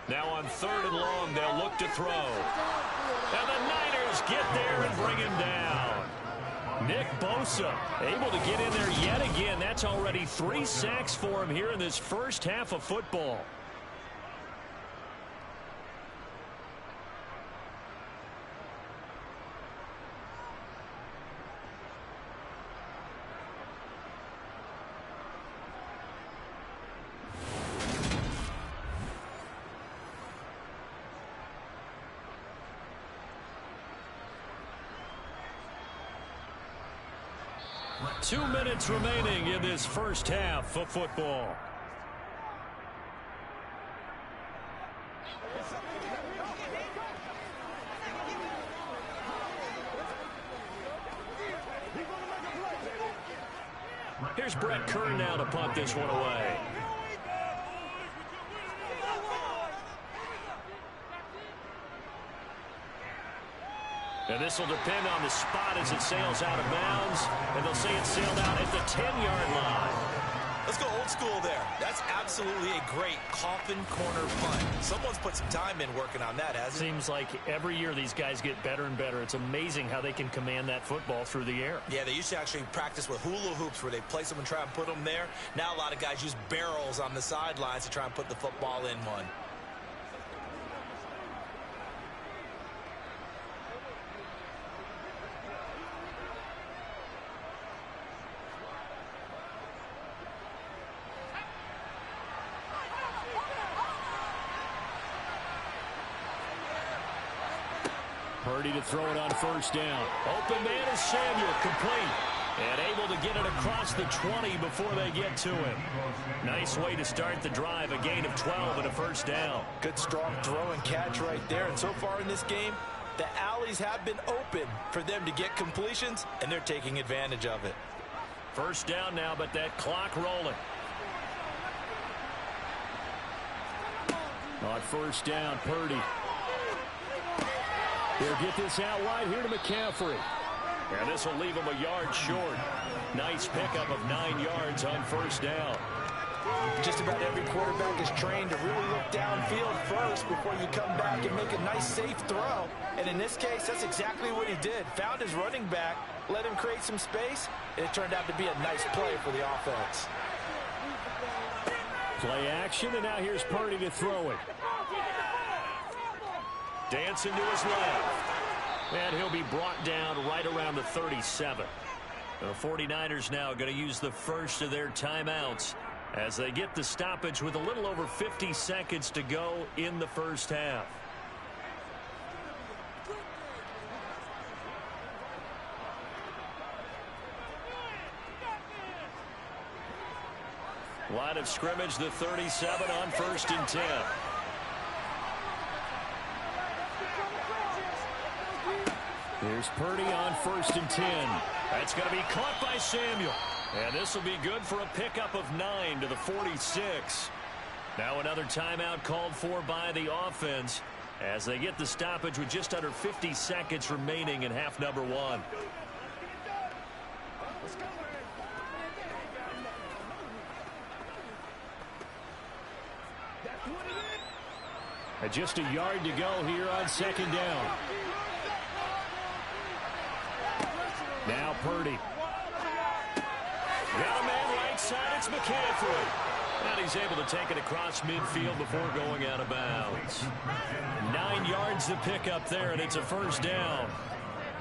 Now on 3rd and long, they'll look to throw. And the Niners get there and bring him down. Nick Bosa able to get in there yet again. That's already 3 sacks for him here in this first half of football. Two minutes remaining in this first half of football. Here's Brett Kern now to punt this one away. And this will depend on the spot as it sails out of bounds. And they'll say it sailed out at the 10-yard line. Let's go old school there. That's absolutely a great coffin corner punt. Someone's put some time in working on that, hasn't it? Seems like every year these guys get better and better. It's amazing how they can command that football through the air. Yeah, they used to actually practice with hula hoops where they place them and try and put them there. Now a lot of guys use barrels on the sidelines to try and put the football in one. Purdy to throw it on first down. Open man is Samuel, complete. And able to get it across the 20 before they get to him. Nice way to start the drive. A gain of 12 and a first down. Good strong throw and catch right there. And so far in this game, the alleys have been open for them to get completions, and they're taking advantage of it. First down now, but that clock rolling. On first down, Purdy. They'll get this out wide here to McCaffrey. And this will leave him a yard short. Nice pickup of 9 yards on first down. Just about every quarterback is trained to really look downfield first before you come back and make a nice, safe throw. And in this case, that's exactly what he did. Found his running back, let him create some space, and it turned out to be a nice play for the offense. Play action, and now here's Purdy to throw it. Dancing to his left. And he'll be brought down right around the 37. The 49ers now going to use the first of their timeouts as they get the stoppage with a little over 50 seconds to go in the first half. Line of scrimmage, the 37 on first and 10. Here's Purdy on first and 10. That's going to be caught by Samuel. And this will be good for a pickup of 9 to the 46. Now another timeout called for by the offense as they get the stoppage with just under 50 seconds remaining in half number 1. And just a yard to go here on second down. Now Purdy. Got a man right side. It's McCaffrey. And he's able to take it across midfield before going out of bounds. 9 yards to pick up there, and it's a first down.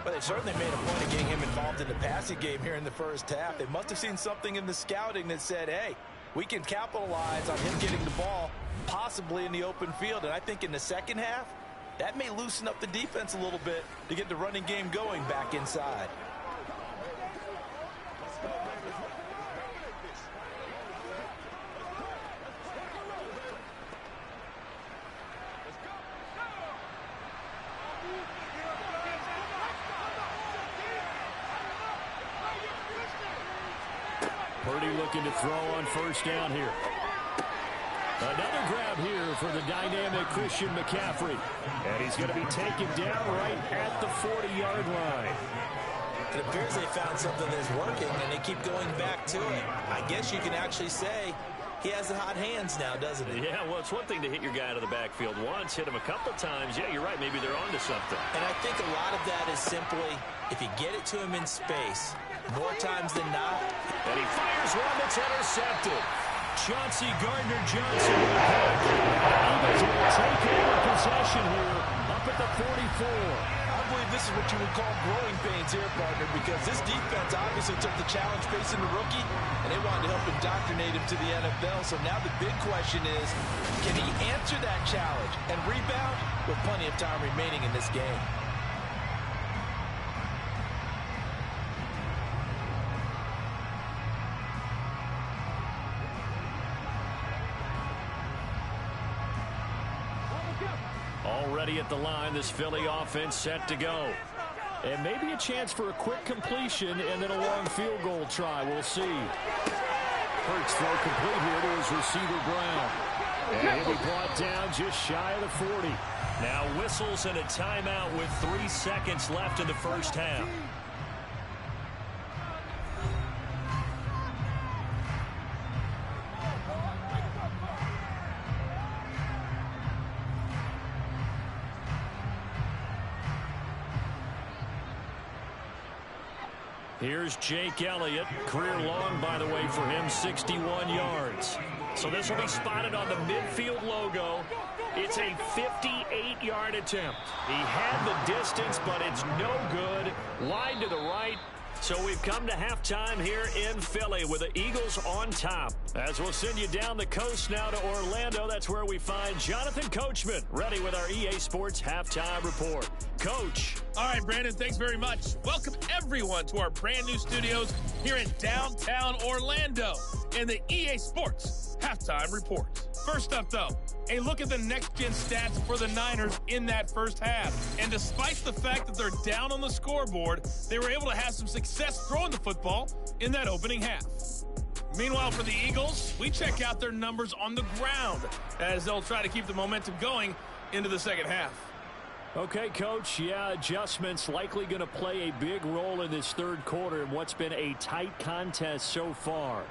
Well, they certainly made a point of getting him involved in the passing game here in the first half. They must have seen something in the scouting that said, hey, we can capitalize on him getting the ball, possibly in the open field. And I think in the second half, that may loosen up the defense a little bit to get the running game going back inside. Purdy looking to throw on first down here. Another grab here for the dynamic Christian McCaffrey. And he's going to be taken down right at the 40-yard line. It appears they found something that's working, and they keep going back to it. I guess you can actually say he has the hot hands now, doesn't he? Yeah, well, it's one thing to hit your guy out of the backfield once, hit him a couple times. Yeah, you're right. Maybe they're onto something. And I think a lot of that is simply if you get it to him in space, more times than not. And he fires one that's intercepted. Chauncey Gardner-Johnson with a pick. Eagles will take over possession here up at the 44. I believe this is what you would call growing pains here, partner, because this defense obviously took the challenge facing the rookie, and they wanted to help indoctrinate him to the NFL. So now the big question is, can he answer that challenge and rebound with plenty of time remaining in this game? Already at the line, this Philly offense set to go. And maybe a chance for a quick completion and then a long field goal try. We'll see. Hurts throw complete here to his receiver, Brown. And he'll be brought down just shy of the 40. Now whistles and a timeout with 3 seconds left in the first half. Here's Jake Elliott. Career long, by the way, for him, 61 yards. So this will be spotted on the midfield logo. It's a 58-yard attempt. He had the distance, but it's no good. Wide to the right. So we've come to halftime here in Philly with the Eagles on top. As we'll send you down the coast now to Orlando, that's where we find Jonathan Coachman ready with our EA Sports Halftime Report. Coach. All right, Brandon, thanks very much. Welcome, everyone, to our brand new studios here in downtown Orlando and the EA Sports Halftime Report. First up, though, a look at the next-gen stats for the Niners in that first half. And despite the fact that they're down on the scoreboard, they were able to have some success throwing the football in that opening half. Meanwhile, for the Eagles, we check out their numbers on the ground as they'll try to keep the momentum going into the second half. Okay, Coach, yeah, adjustments likely going to play a big role in this third quarter in what's been a tight contest so far.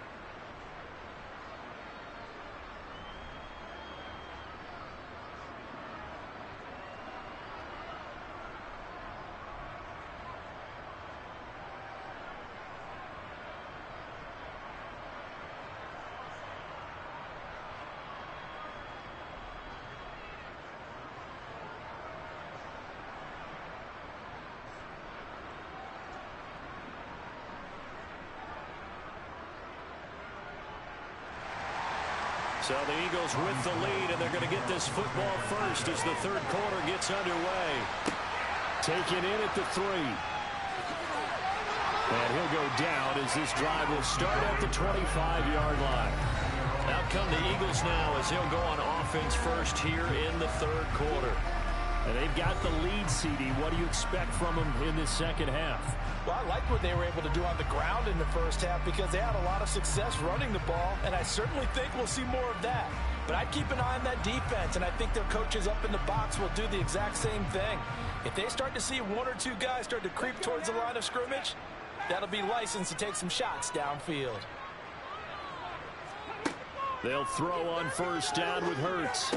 So the Eagles with the lead, and they're going to get this football first as the third quarter gets underway. Taken in at the 3. And he'll go down as this drive will start at the 25-yard line. Out come the Eagles now as he'll go on offense first here in the third quarter. And they've got the lead, CD. What do you expect from them in this second half? Well, I like what they were able to do on the ground in the first half because they had a lot of success running the ball, and I certainly think we'll see more of that. But I'd keep an eye on that defense, and I think their coaches up in the box will do the exact same thing. If they start to see one or two guys start to creep towards the line of scrimmage, that'll be licensed to take some shots downfield. They'll throw on first down with Hurts.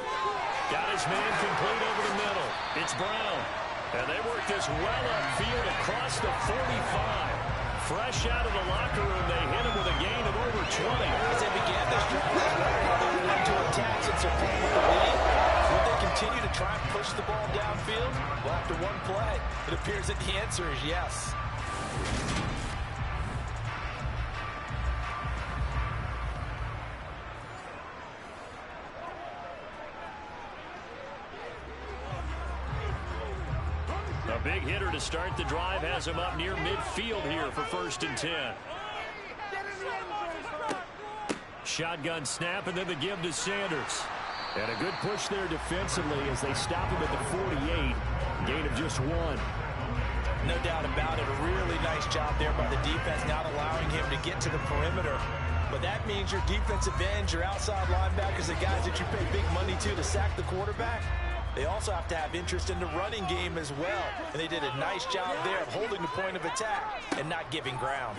Got his man complete over the middle. It's Brown. And they work this well upfield across the 45. Fresh out of the locker room, they hit him with a gain of over 20. As they began this drive, they were going to attack since they're playing with the lead. Would they continue to try and push the ball downfield? Well, after one play, it appears that the answer is yes. A big hitter to start the drive has him up near midfield here for 1st and 10. Shotgun snap, and then the give to Sanders. And a good push there defensively as they stop him at the 48. Gain of just 1. No doubt about it. A really nice job there by the defense, not allowing him to get to the perimeter. But that means your defensive ends, your outside linebackers, the guys that you pay big money to sack the quarterback, they also have to have interest in the running game as well. And they did a nice job there of holding the point of attack and not giving ground.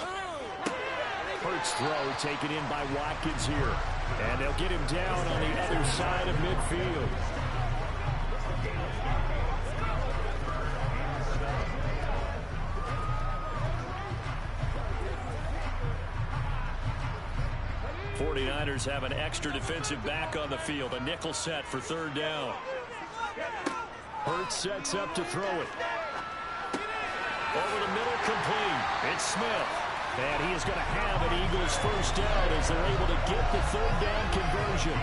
Hurts throw taken in by Watkins here. And they'll get him down on the other side of midfield. '49ers have an extra defensive back on the field. A nickel set for 3rd down. Hurts sets up to throw it. Over the middle, complete. It's Smith. And he is going to have an Eagles first down as they're able to get the 3rd down conversion.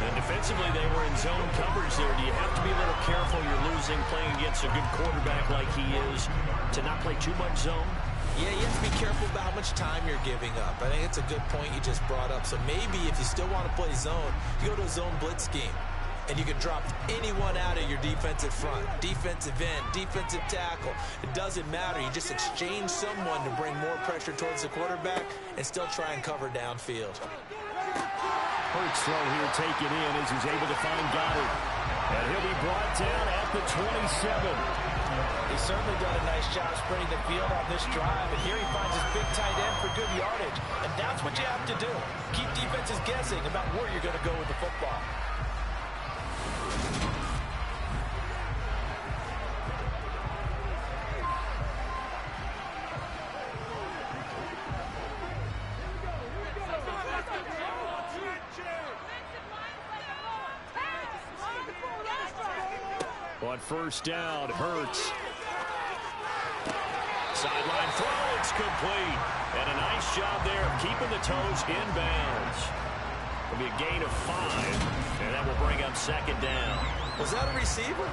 And defensively, they were in zone coverage there. Do you have to be a little careful? You're losing, playing against a good quarterback like he is, to not play too much zone? Yeah, you have to be careful about how much time you're giving up. I think it's a good point you just brought up. So maybe if you still want to play zone, you go to a zone blitz scheme. And you can drop anyone out of your defensive front, defensive end, defensive tackle. It doesn't matter. You just exchange someone to bring more pressure towards the quarterback and still try and cover downfield. Hurts throw here taken in as he's able to find Goddard. And he'll be brought down at the 27. He's certainly done a nice job spreading the field on this drive. And here he finds his big tight end for good yardage. And that's what you have to do. Keep defenses guessing about where you're going to go with the football. On first down, Hurts. Sideline throw, it's complete. And a nice job there of keeping the toes inbounds. It'll be a gain of 5, and that will bring up second down. Was that a receiver?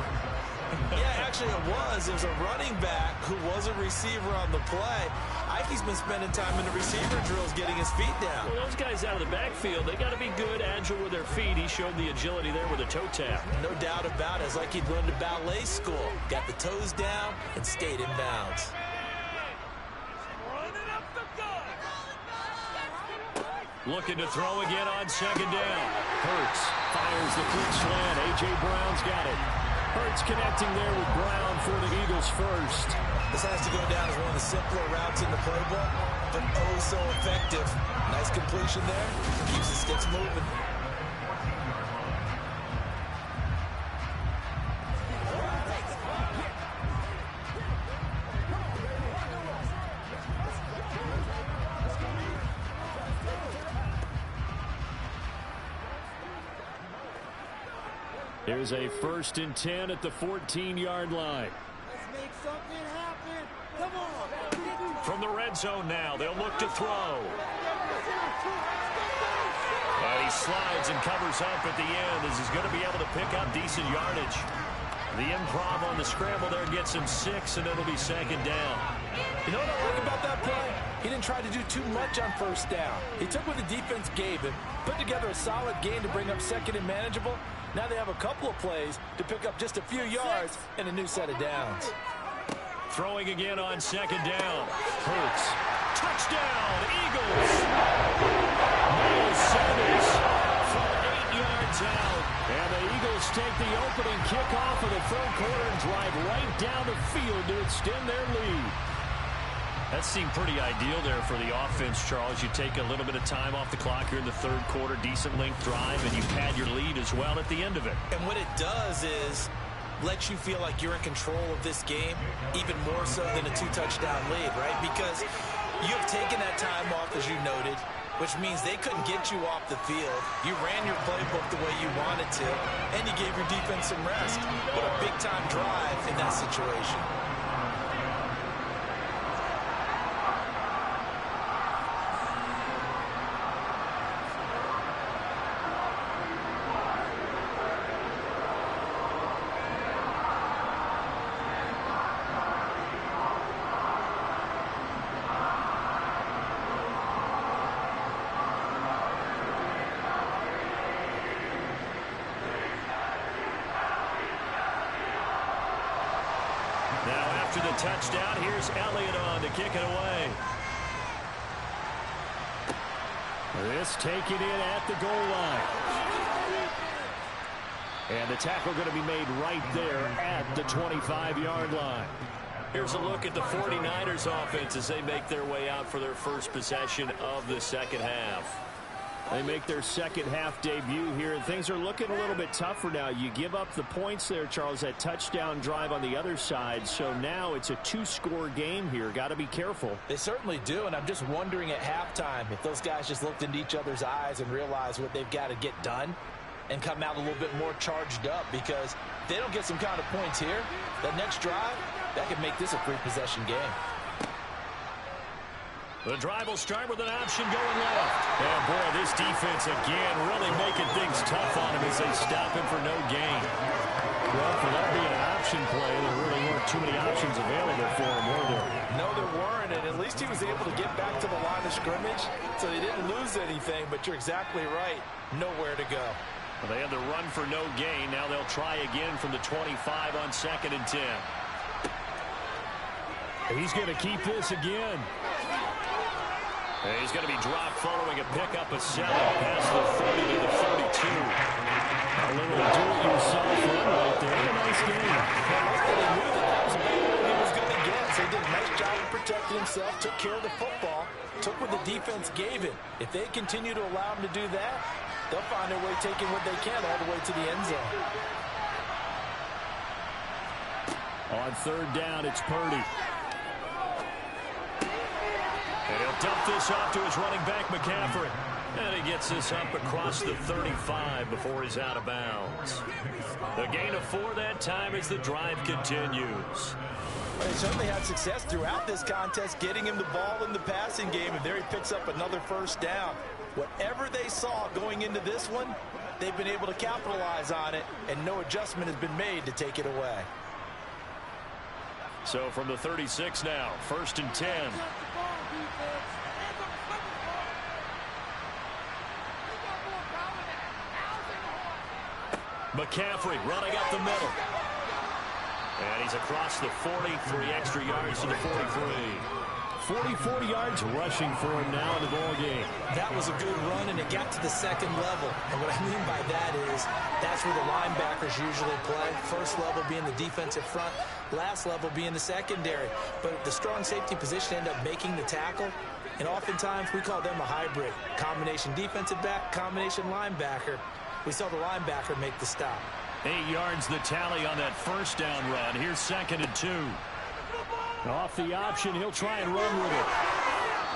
Yeah, actually it was. It was a running back who was a receiver on the play. Ike's been spending time in the receiver drills getting his feet down. Well, those guys out of the backfield, they got to be good, agile with their feet. He showed the agility there with a toe tap. No doubt about it. It's like he'd learned at ballet school. Got the toes down and stayed in bounds. Looking to throw again on second down. Hurts fires the quick slant. A.J. Brown's got it. Hurts connecting there with Brown for the Eagles first. This has to go down as one of the simpler routes in the playbook, but oh so effective. Nice completion there. Keeps the sticks moving. Here's a 1st and 10 at the 14-yard line. Let's make something happen. Come on. From the red zone now, they'll look to throw. And he slides and covers up at the end as he's going to be able to pick up decent yardage. The improv on the scramble there gets him 6, and it'll be second down. You know what I like about that play? He didn't try to do too much on first down. He took what the defense gave him, put together a solid gain to bring up second and manageable. Now they have a couple of plays to pick up just a few yards and a new set of downs. Throwing again on second down. Hurts. Touchdown, Eagles. Miles Sanders from 8 yards out. And the Eagles take the opening kickoff of the third quarter and drive right down the field to extend their lead. That seemed pretty ideal there for the offense, Charles. You take a little bit of time off the clock here in the third quarter, decent length drive, and you pad your lead as well at the end of it. And what it does is let you feel like you're in control of this game, even more so than a 2-touchdown lead, right? Because you have taken that time off, as you noted, which means they couldn't get you off the field. You ran your playbook the way you wanted to, and you gave your defense some rest. What a big-time drive in that situation. After the touchdown, here's Elliott on to kick it away. This taken in at the goal line. And the tackle going to be made right there at the 25-yard line. Here's a look at the 49ers offense as they make their way out for their first possession of the second half. They make their second half debut here, and things are looking a little bit tougher now. You give up the points there, Charles, that touchdown drive on the other side. So now it's a 2-score game here. Got to be careful. They certainly do, and I'm just wondering at halftime if those guys just looked into each other's eyes and realized what they've got to get done and come out a little bit more charged up, because if they don't get some kind of points here, that next drive, that could make this a 3-possession game. The drive will start with an option going left. And boy, this defense again really making things tough on him as they stop him for no gain. Well, for that being an option play, there really weren't too many options available for him, were there? No, there weren't, and at least he was able to get back to the line of scrimmage, so they didn't lose anything, but you're exactly right. Nowhere to go. Well, they had the run for no gain. Now they'll try again from the 25 on 2nd and 10. He's going to keep this again. And he's going to be dropped following a pickup of 7 past the 30 to the 32. A little do-it-yourself run right there. A nice game. They knew that was about what he was going to get, so he did a nice job of protecting himself, took care of the football, took what the defense gave him. If they continue to allow him to do that, they'll find their way taking what they can all the way to the end zone. On 3rd down, it's Purdy. And he'll dump this off to his running back, McCaffrey. And he gets this up across the 35 before he's out of bounds. A gain of 4 that time as the drive continues. Well, they certainly had success throughout this contest, getting him the ball in the passing game, and there he picks up another first down. Whatever they saw going into this one, they've been able to capitalize on it, and no adjustment has been made to take it away. So from the 36 now, 1st and 10. McCaffrey running up the middle. And he's across the 40, 3 extra yards to the 43. 44 yards rushing for him now in the ball game. That was a good run, and it got to the second level. And what I mean by that is that's where the linebackers usually play. First level being the defensive front, last level being the secondary. But the strong safety position ended up making the tackle, and oftentimes we call them a hybrid. Combination defensive back, combination linebacker. We saw the linebacker make the stop. 8 yards the tally on that first down run. Here's 2nd and 2. Off the option, he'll try and run with it.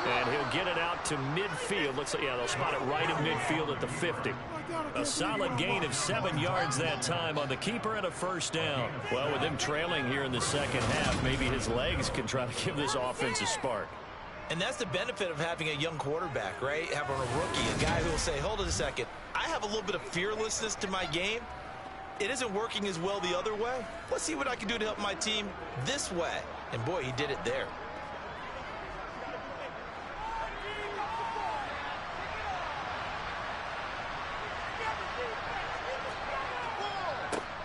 And he'll get it out to midfield. Looks like, yeah, they'll spot it right in midfield at the 50. A solid gain of 7 yards that time on the keeper and a first down. Well, with him trailing here in the second half, maybe his legs can try to give this offense a spark. And that's the benefit of having a young quarterback, right? Having a rookie, a guy who will say, hold it a second, I have a little bit of fearlessness to my game. It isn't working as well the other way. Let's see what I can do to help my team this way. And boy, he did it there.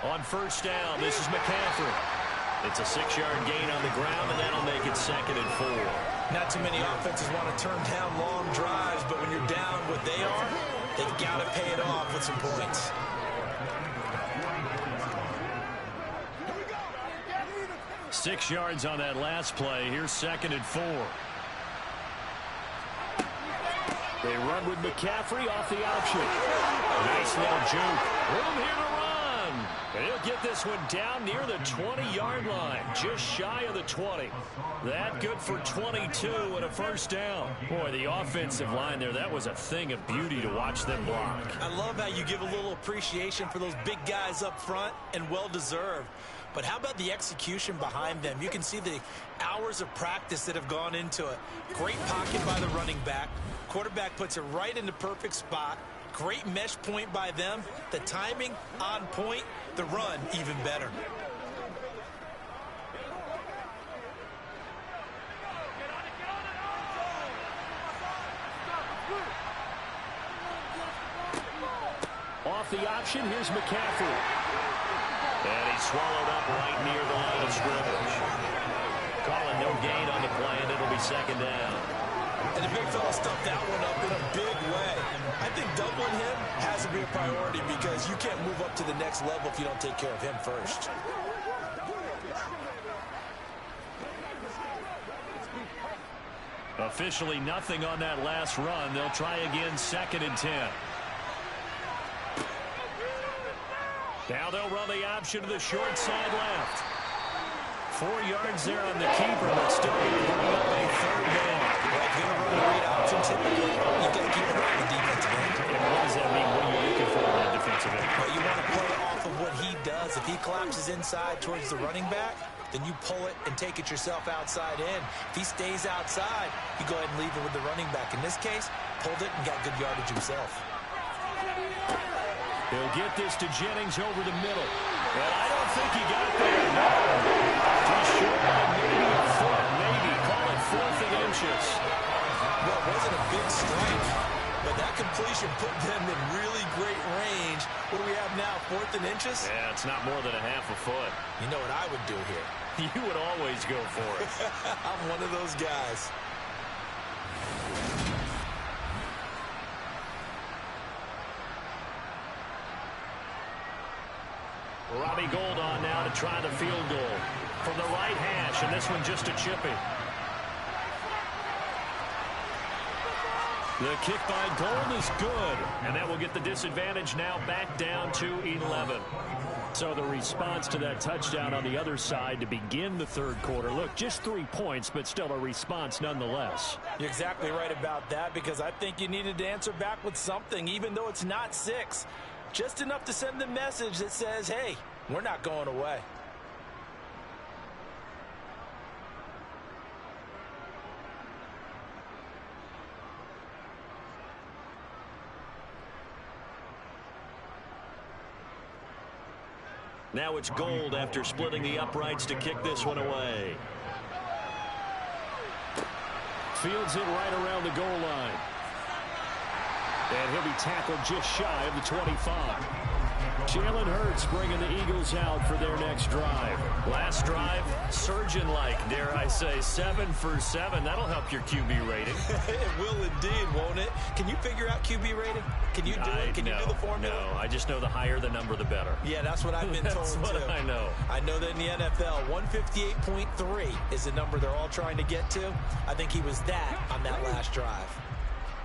On first down, this is McCaffrey. It's a 6-yard gain on the ground, and that'll make it 2nd and 4. Not too many offenses want to turn down long drives, but when you're down what they are, they've got to pay it off with some points. Six yards on that last play. Here's 2nd and 4. They run with McCaffrey off the option. Nice little juke. Room here to run. And he'll get this one down near the 20-yard line. Just shy of the 20. That good for 22 and a first down. Boy, the offensive line there, that was a thing of beauty to watch them block. I love how you give a little appreciation for those big guys up front, and well-deserved. But how about the execution behind them? You can see the hours of practice that have gone into it. Great pocket by the running back. Quarterback puts it right in the perfect spot. Great mesh point by them. The timing on point. The run even better. Off the option, here's McCaffrey. And he's swallowed up right near the line of scrimmage. Calling no gain on the play, and it'll be 2nd down. And the big fella stuffed that one up in a big way. I think doubling him has to be a priority because you can't move up to the next level if you don't take care of him first. Officially nothing on that last run. They'll try again, 2nd and 10. Now they'll run the option to the short side left. 4 yards there on the keeper, but still going to bring up a 3rd down. Well, if you're going to run a read option, typically, you've got to keep an eye on the defensive end. And what does that mean? What are you looking for on the defensive end? Well, you want to play off of what he does. If he collapses inside towards the running back, then you pull it and take it yourself outside in. If he stays outside, you go ahead and leave it with the running back. In this case, pulled it and got good yardage himself. He'll get this to Jennings over the middle. And I don't think he got there. No. Too short, maybe a foot. Maybe. Call it 4th and inches. Well, it wasn't a big strike, but that completion put them in really great range. What do we have now, 4th and inches? Yeah, it's not more than a half a foot. You know what I would do here? You would always go for it. I'm one of those guys. Robbie Gould on now to try the field goal from the right hash, and this one just a chippy. The kick by Gold is good, and that will get the disadvantage now back down to 11. So the response to that touchdown on the other side to begin the third quarter. Look, just 3 points, but still a response nonetheless. You're exactly right about that, because I think you needed to answer back with something, even though it's not 6. Just enough to send the message that says, hey, we're not going away. Now it's Gold after splitting the uprights to kick this one away. Fields it right around the goal line. And he'll be tackled just shy of the 25. Jalen Hurts bringing the Eagles out for their next drive. Last drive, surgeon-like, dare I say, 7 for 7. That'll help your QB rating. It will indeed, won't it? Can you figure out QB rating? Can you do it? Can you do the formula? No, I just know the higher the number, the better. Yeah, that's what I've been told, That's what I know. I know that in the NFL, 158.3 is the number they're all trying to get to. I think he was that on that last drive.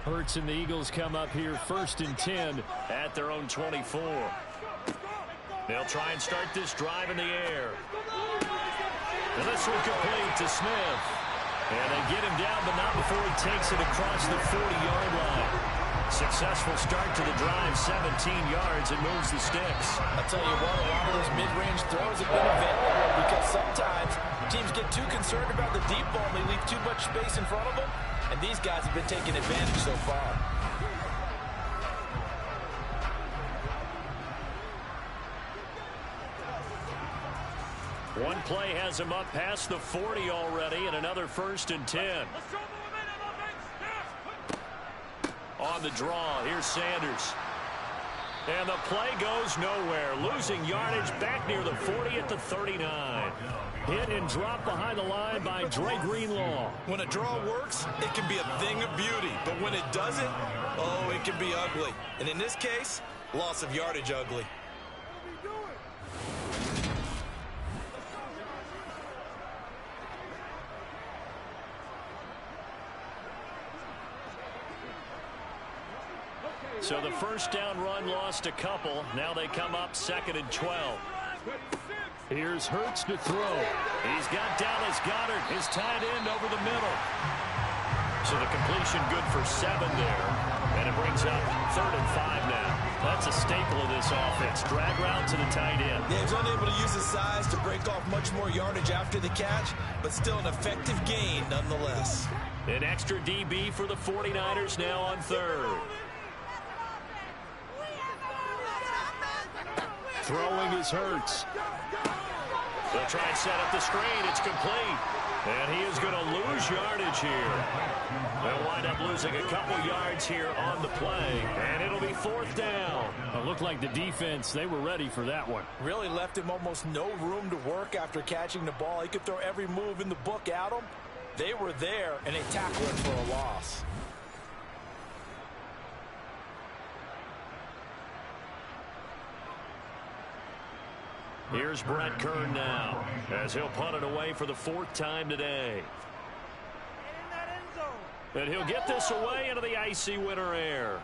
Hurts and the Eagles come up here 1st and 10 at their own 24. They'll try and start this drive in the air. And this will complete to Smith. And they get him down, but not before he takes it across the 40-yard line. Successful start to the drive, 17 yards, and moves the sticks. I'll tell you what, a lot of those mid-range throws have been available, because sometimes teams get too concerned about the deep ball and they leave too much space in front of them, and these guys have been taking advantage so far. One play has him up past the 40 already, and another 1st and 10. On the draw, here's Sanders. And the play goes nowhere. Losing yardage back near the 40 at the 39. Hit and drop behind the line by Dre Greenlaw. When a draw works, it can be a thing of beauty. But when it doesn't, oh, it can be ugly. And in this case, loss of yardage ugly. So the first down run lost a couple. Now they come up 2nd and 12. Here's Hurts to throw. He's got Dallas Goedert, his tight end, over the middle. So the completion good for 7 there. And it brings up 3rd and 5 now. That's a staple of this offense. Drag route to the tight end. Yeah, he's unable to use his size to break off much more yardage after the catch, but still an effective gain nonetheless. An extra DB for the 49ers now on 3rd. Throwing is Hurts. They'll try and set up the screen. It's complete. And he is going to lose yardage here. They'll wind up losing a couple yards here on the play. And it'll be 4th down. It looked like the defense, they were ready for that one. Really left him almost no room to work after catching the ball. He could throw every move in the book at him. They were there, and they tackled him for a loss. Here's Brett Kern now, as he'll punt it away for the 4th time today. And he'll get this away into the icy winter air.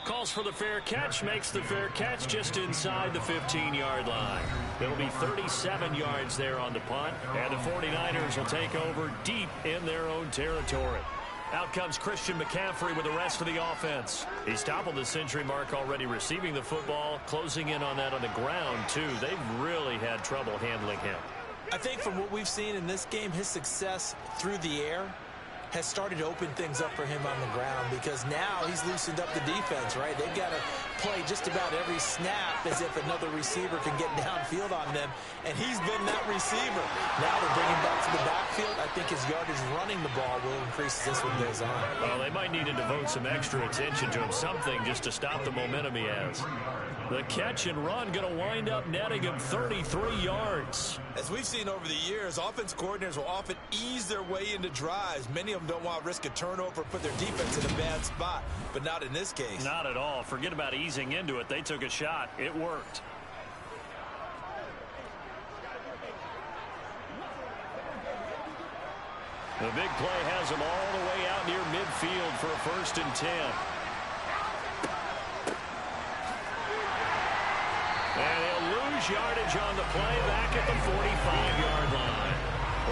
Calls for the fair catch, makes the fair catch just inside the 15-yard line. It'll be 37 yards there on the punt, and the 49ers will take over deep in their own territory. Out comes Christian McCaffrey with the rest of the offense. He's toppled the century mark already receiving the football, closing in on that on the ground, too. They've really had trouble handling him. I think from what we've seen in this game, his success through the air has started to open things up for him on the ground, because now he's loosened up the defense, right? They've got to play just about every snap as if another receiver can get downfield on them, and he's been that receiver. Now to bring him back to the backfield, I think his yardage running the ball will increase as this one goes on. Well, they might need to devote some extra attention to him, something just to stop the momentum he has. The catch and run going to wind up netting him 33 yards. As we've seen over the years, offense coordinators will often ease their way into drives. Many of them don't want to risk a turnover or put their defense in a bad spot, but not in this case. Not at all. Forget about easing into it. They took a shot. It worked. The big play has him all the way out near midfield for a 1st and 10. And he'll lose yardage on the play back at the 45-yard line.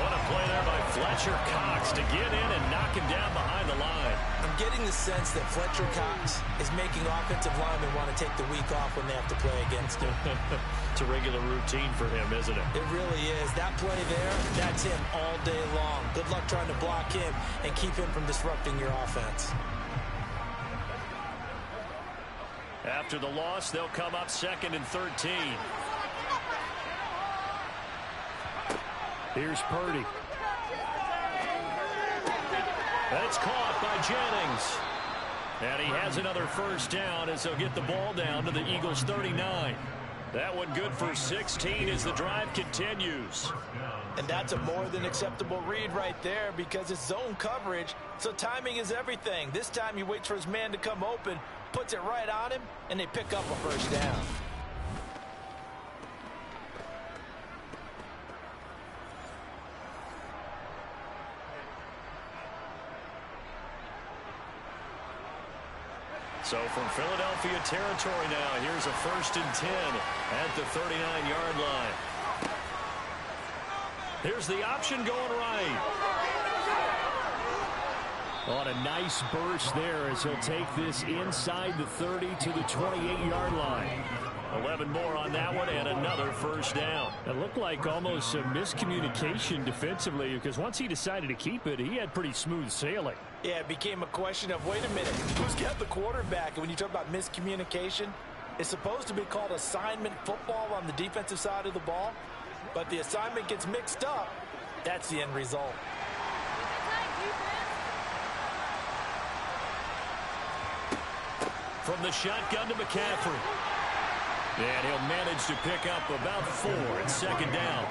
What a play there by Fletcher Cox to get in and knock him down behind the line. I'm getting the sense that Fletcher Cox is making offensive linemen want to take the week off when they have to play against him. It's a regular routine for him, isn't it? It really is. That play there, that's him all day long. Good luck trying to block him and keep him from disrupting your offense. After the loss, they'll come up 2nd and 13. Here's Purdy. That's caught by Jennings. And he has another 1st down as they'll get the ball down to the Eagles' 39. That one good for 16 as the drive continues. And that's a more than acceptable read right there because it's zone coverage, so timing is everything. This time he waits for his man to come open, puts it right on him, and they pick up a 1st down. So from Philadelphia territory now, here's a 1st and 10 at the 39-yard line. Here's the option going right. On a nice burst there as he'll take this inside the 30 to the 28-yard line. 11 more on that one and another 1st down. It looked like almost a miscommunication defensively because once he decided to keep it, he had pretty smooth sailing. Yeah, it became a question of, wait a minute, who's got the quarterback? And when you talk about miscommunication, it's supposed to be called assignment football on the defensive side of the ball. But the assignment gets mixed up. That's the end result. From the shotgun to McCaffrey. And he'll manage to pick up about 4 at 2nd down.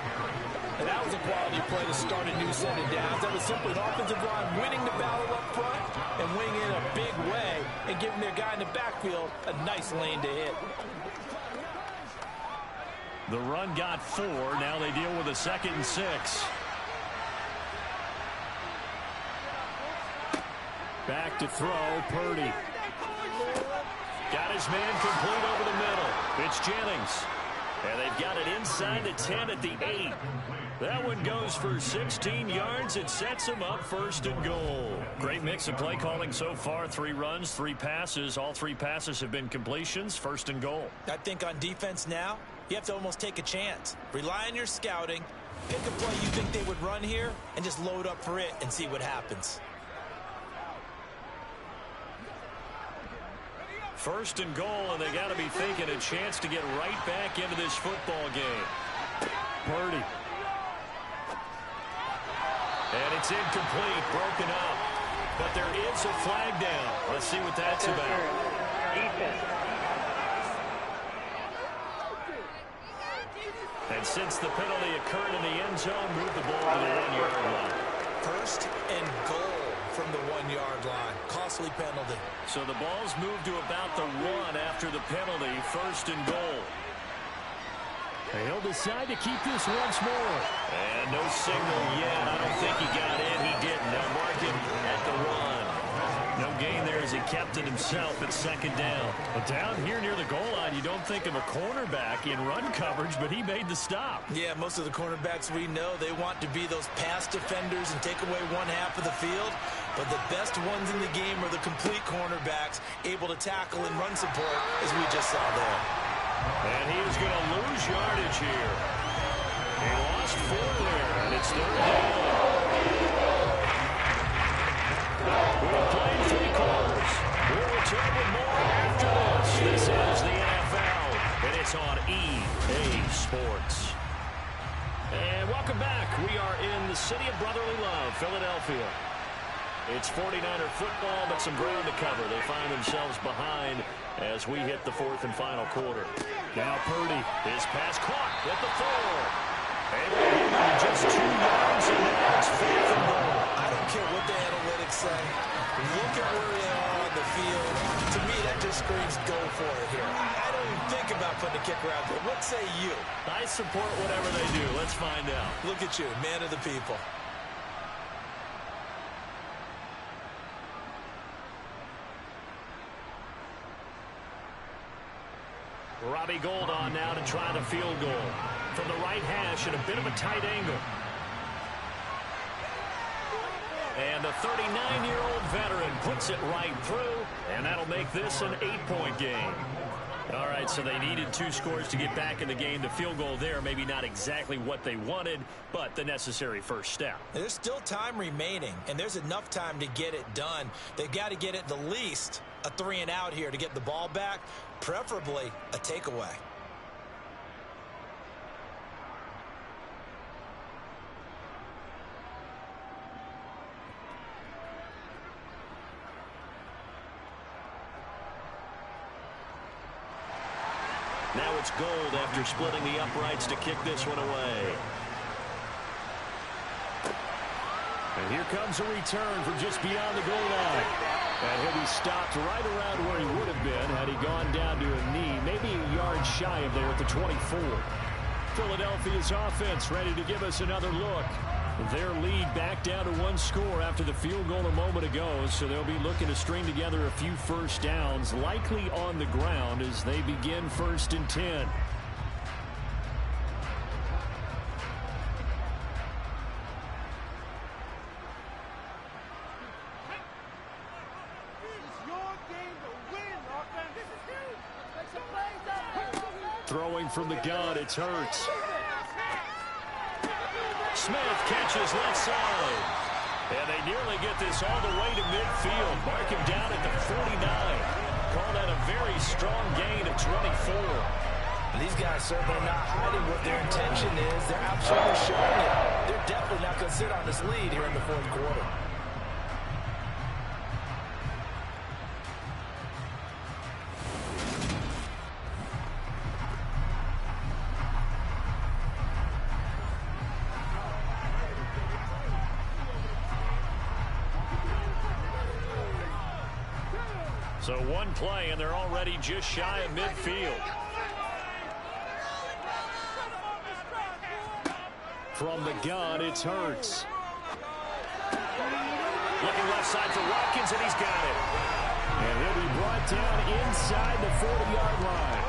And that was a quality play to start a new set of downs. That was simply an offensive line winning the battle up front and winning in a big way and giving their guy in the backfield a nice lane to hit. The run got 4. Now they deal with a 2nd and 6. Back to throw, Purdy. Got his man complete over the middle. It's Jennings. And they've got it inside the 10 at the 8. That one goes for 16 yards. It sets him up 1st and goal. Great mix of play calling so far. 3 runs, 3 passes. All 3 passes have been completions. 1st and goal. I think on defense now, you have to almost take a chance. Rely on your scouting. Pick a play you think they would run here and just load up for it and see what happens. 1st and goal, and they got to be thinking a chance to get right back into this football game. Purdy. And it's incomplete, broken up. But there is a flag down. Let's see what that's about. And since the penalty occurred in the end zone, move the ball to the 1-yard line. 1st and goal from the 1-yard line. Costly penalty. So the ball's moved to about the 1 after the penalty. 1st and goal. He'll decide to keep this once more. And no signal yet. I don't think he got in. He didn't. They'll mark him at the 1. No gain there as he kept it himself at 2nd down. But down here near the goal line, you don't think of a cornerback in run coverage, but he made the stop. Yeah, most of the cornerbacks we know, they want to be those pass defenders and take away one half of the field. But the best ones in the game are the complete cornerbacks, able to tackle and run support, as we just saw there. And he is going to lose yardage here. He lost 4 there, and it's 3rd down. We've played 3 quarters. We'll return with more after this. This is the NFL, and it's on EA Sports. And welcome back. We are in the city of brotherly love, Philadelphia. It's 49er football, but some ground to cover. They find themselves behind as we hit the 4th and final quarter. Now Purdy. His pass caught at the 4. Able to get just 2 yards, and now it's 4th and goal. I don't care what the analytics say. Look at where they are on the field. To me, that just screams go for it here. I don't even think about putting a kicker out there. What say you? I support whatever they do. Let's find out. Look at you, man of the people. Robbie Gould on now to try the field goal. From the right hash at a bit of a tight angle. And the 39-year-old veteran puts it right through, and that'll make this an 8-point game. All right, so they needed 2 scores to get back in the game. The field goal there, maybe not exactly what they wanted, but the necessary first step. There's still time remaining, and there's enough time to get it done. They've got to get it the least a 3-and-out here to get the ball back, preferably a takeaway. Now it's Gould after splitting the uprights to kick this one away. And here comes a return from just beyond the goal line. And he'll be stopped right around where he would have been had he gone down to a knee, maybe a yard shy of there at the 24. Philadelphia's offense ready to give us another look. Their lead back down to 1 score after the field goal a moment ago, so they'll be looking to string together a few first downs, likely on the ground as they begin 1st and 10. Throwing from the gun, it's Hurts. Smith catches left side. And they nearly get this all the way to midfield. Mark him down at the 49. Call that a very strong gain of 24. And these guys certainly are not hiding what their intention is. They're absolutely showing it. They're definitely not going to sit on this lead here in the 4th quarter. So 1 play, and they're already just shy of midfield. From the gun, it's Hurts. Looking left side for Watkins, and he's got it. And he'll be brought down inside the 40-yard line.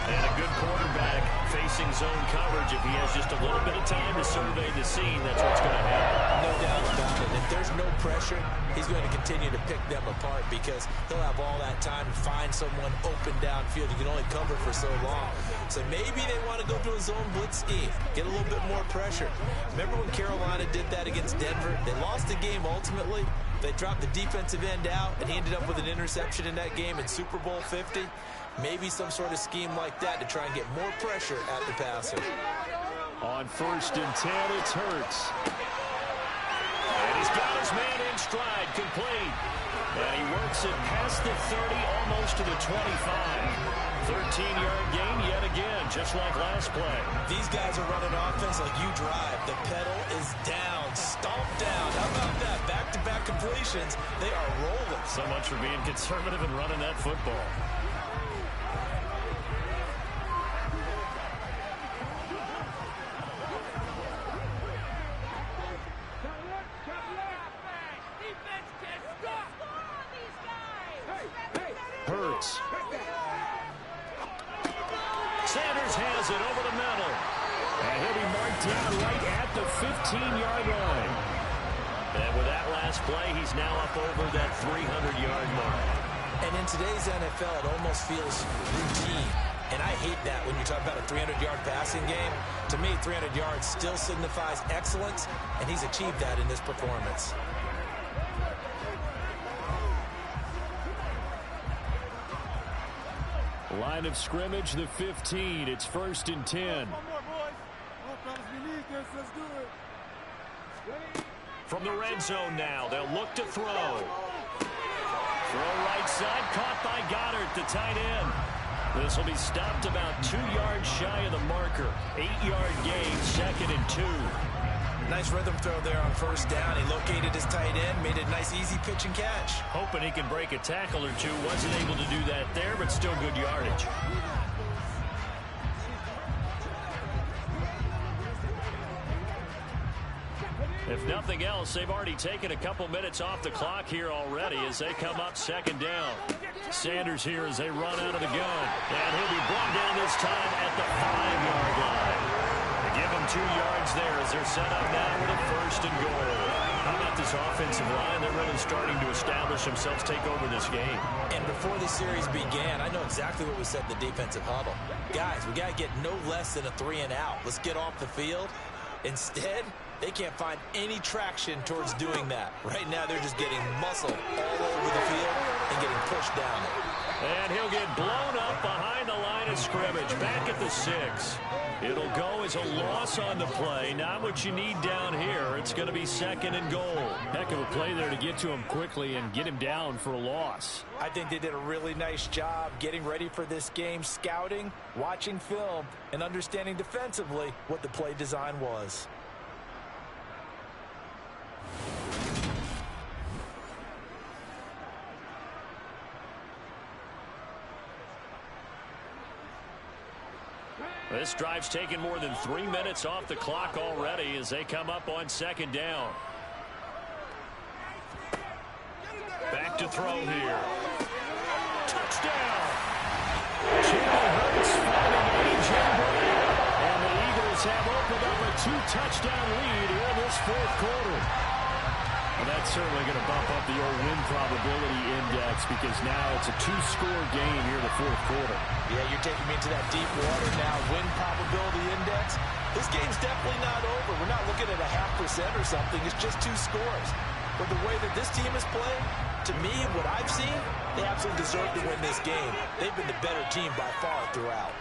And a good quarterback facing zone coverage. If he has just a little bit of time to survey the scene, that's what's going to happen. No doubt about it. If there's no pressure, he's going to continue to pick them apart because he'll have all that time to find someone open downfield. You can only cover for so long. So maybe they want to go to a zone blitz scheme, get a little bit more pressure. Remember when Carolina did that against Denver? They lost the game ultimately. They dropped the defensive end out, and he ended up with an interception in that game in Super Bowl 50. Maybe some sort of scheme like that to try and get more pressure at the passer. On 1st and 10, it's Hurts. And he's got his man in stride, complete. And he works it past the 30, almost to the 25. 13-yard gain yet again, just like last play. These guys are running offense like you drive. The pedal is down, stomped down. How about that? Back-to-back completions. They are rolling. So much for being conservative and running that football. Hurts. Sanders has it over the middle. And he'll be marked down right at the 15-yard line. And with that last play, he's now up over that 300-yard mark. And in today's NFL, it almost feels routine. And I hate that when you talk about a 300-yard passing game. To me, 300 yards still signifies excellence, and he's achieved that in this performance. Line of scrimmage, the 15. It's 1st and 10. One more, boys. Oh, fellas, we need this. Let's do it. From the red zone now, they'll look to throw. Throw right side, caught by Goddard, the tight end. This will be stopped about 2 yards shy of the marker. 8-yard gain, 2nd and 2. Nice rhythm throw there on 1st down. He located his tight end, made it a nice, easy pitch and catch. Hoping he can break a tackle or two. Wasn't able to do that there, but still good yardage. If If nothing else, they've already taken a couple minutes off the clock here already as they come up second down. Sanders here as they run out of the gun. And he'll be brought down this time at the 5-yard line. They give him 2 yards there as they're set up now with a first and goal. How about this offensive line? They're really starting to establish themselves, take over this game. And before the series began, I know exactly what we said in the defensive huddle. Guys, we got to get no less than a 3 and out. Let's get off the field. Instead, they can't find any traction towards doing that. Right now, they're just getting muscled all over the field and getting pushed down there. And he'll get blown up behind the line of scrimmage, back at the 6. It'll go as a loss on the play. Not what you need down here. It's going to be second and goal. Heck of a play there to get to him quickly and get him down for a loss. I think they did a really nice job getting ready for this game, scouting, watching film, and understanding defensively what the play design was. This drive's taken more than 3 minutes off the clock already as they come up on second down. Back to throw here. Touchdown! Jalen Hurts finding A.J. Brown. And the Eagles have opened up a 2-touchdown lead here in this fourth quarter. Well, that's certainly going to bump up the old win probability index because now it's a 2-score game here in the fourth quarter. Yeah, you're taking me into that deep water now. Win probability index. This game's definitely not over. We're not looking at a 0.5% or something. It's just 2 scores. But the way that this team is playing, to me, what I've seen, they absolutely deserve to win this game. They've been the better team by far throughout.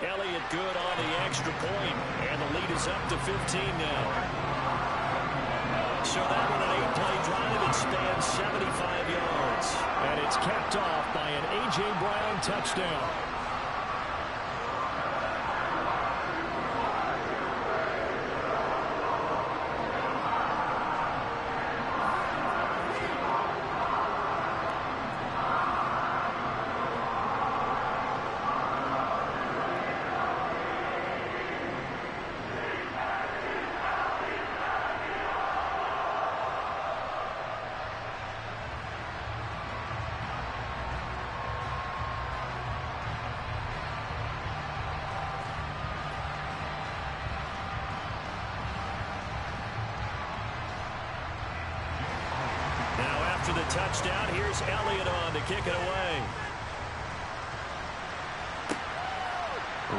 Elliott good on the extra point, and the lead is up to 15 now. So that one an 8-play drive that spans 75 yards. And it's capped off by an A.J. Brown touchdown. After the touchdown, here's Elliott on to kick it away.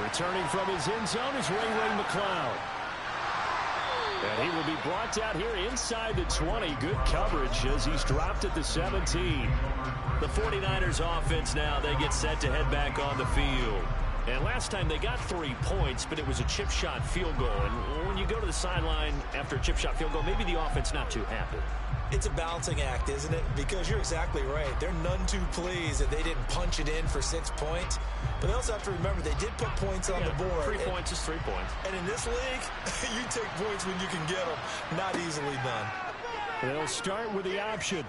Returning from his end zone is Ray McCloud. And he will be brought down here inside the 20. Good coverage as he's dropped at the 17. The 49ers offense now, they get set to head back on the field. And last time they got 3 points, but it was a chip shot field goal. And when you go to the sideline after a chip shot field goal, maybe the offense not too happy. It's a balancing act, isn't it? Because you're exactly right. They're none too pleased that they didn't punch it in for 6 points. But they also have to remember they did put points on the board. 3 points is 3 points. And in this league, you take points when you can get them. Not easily done. They'll start with the option.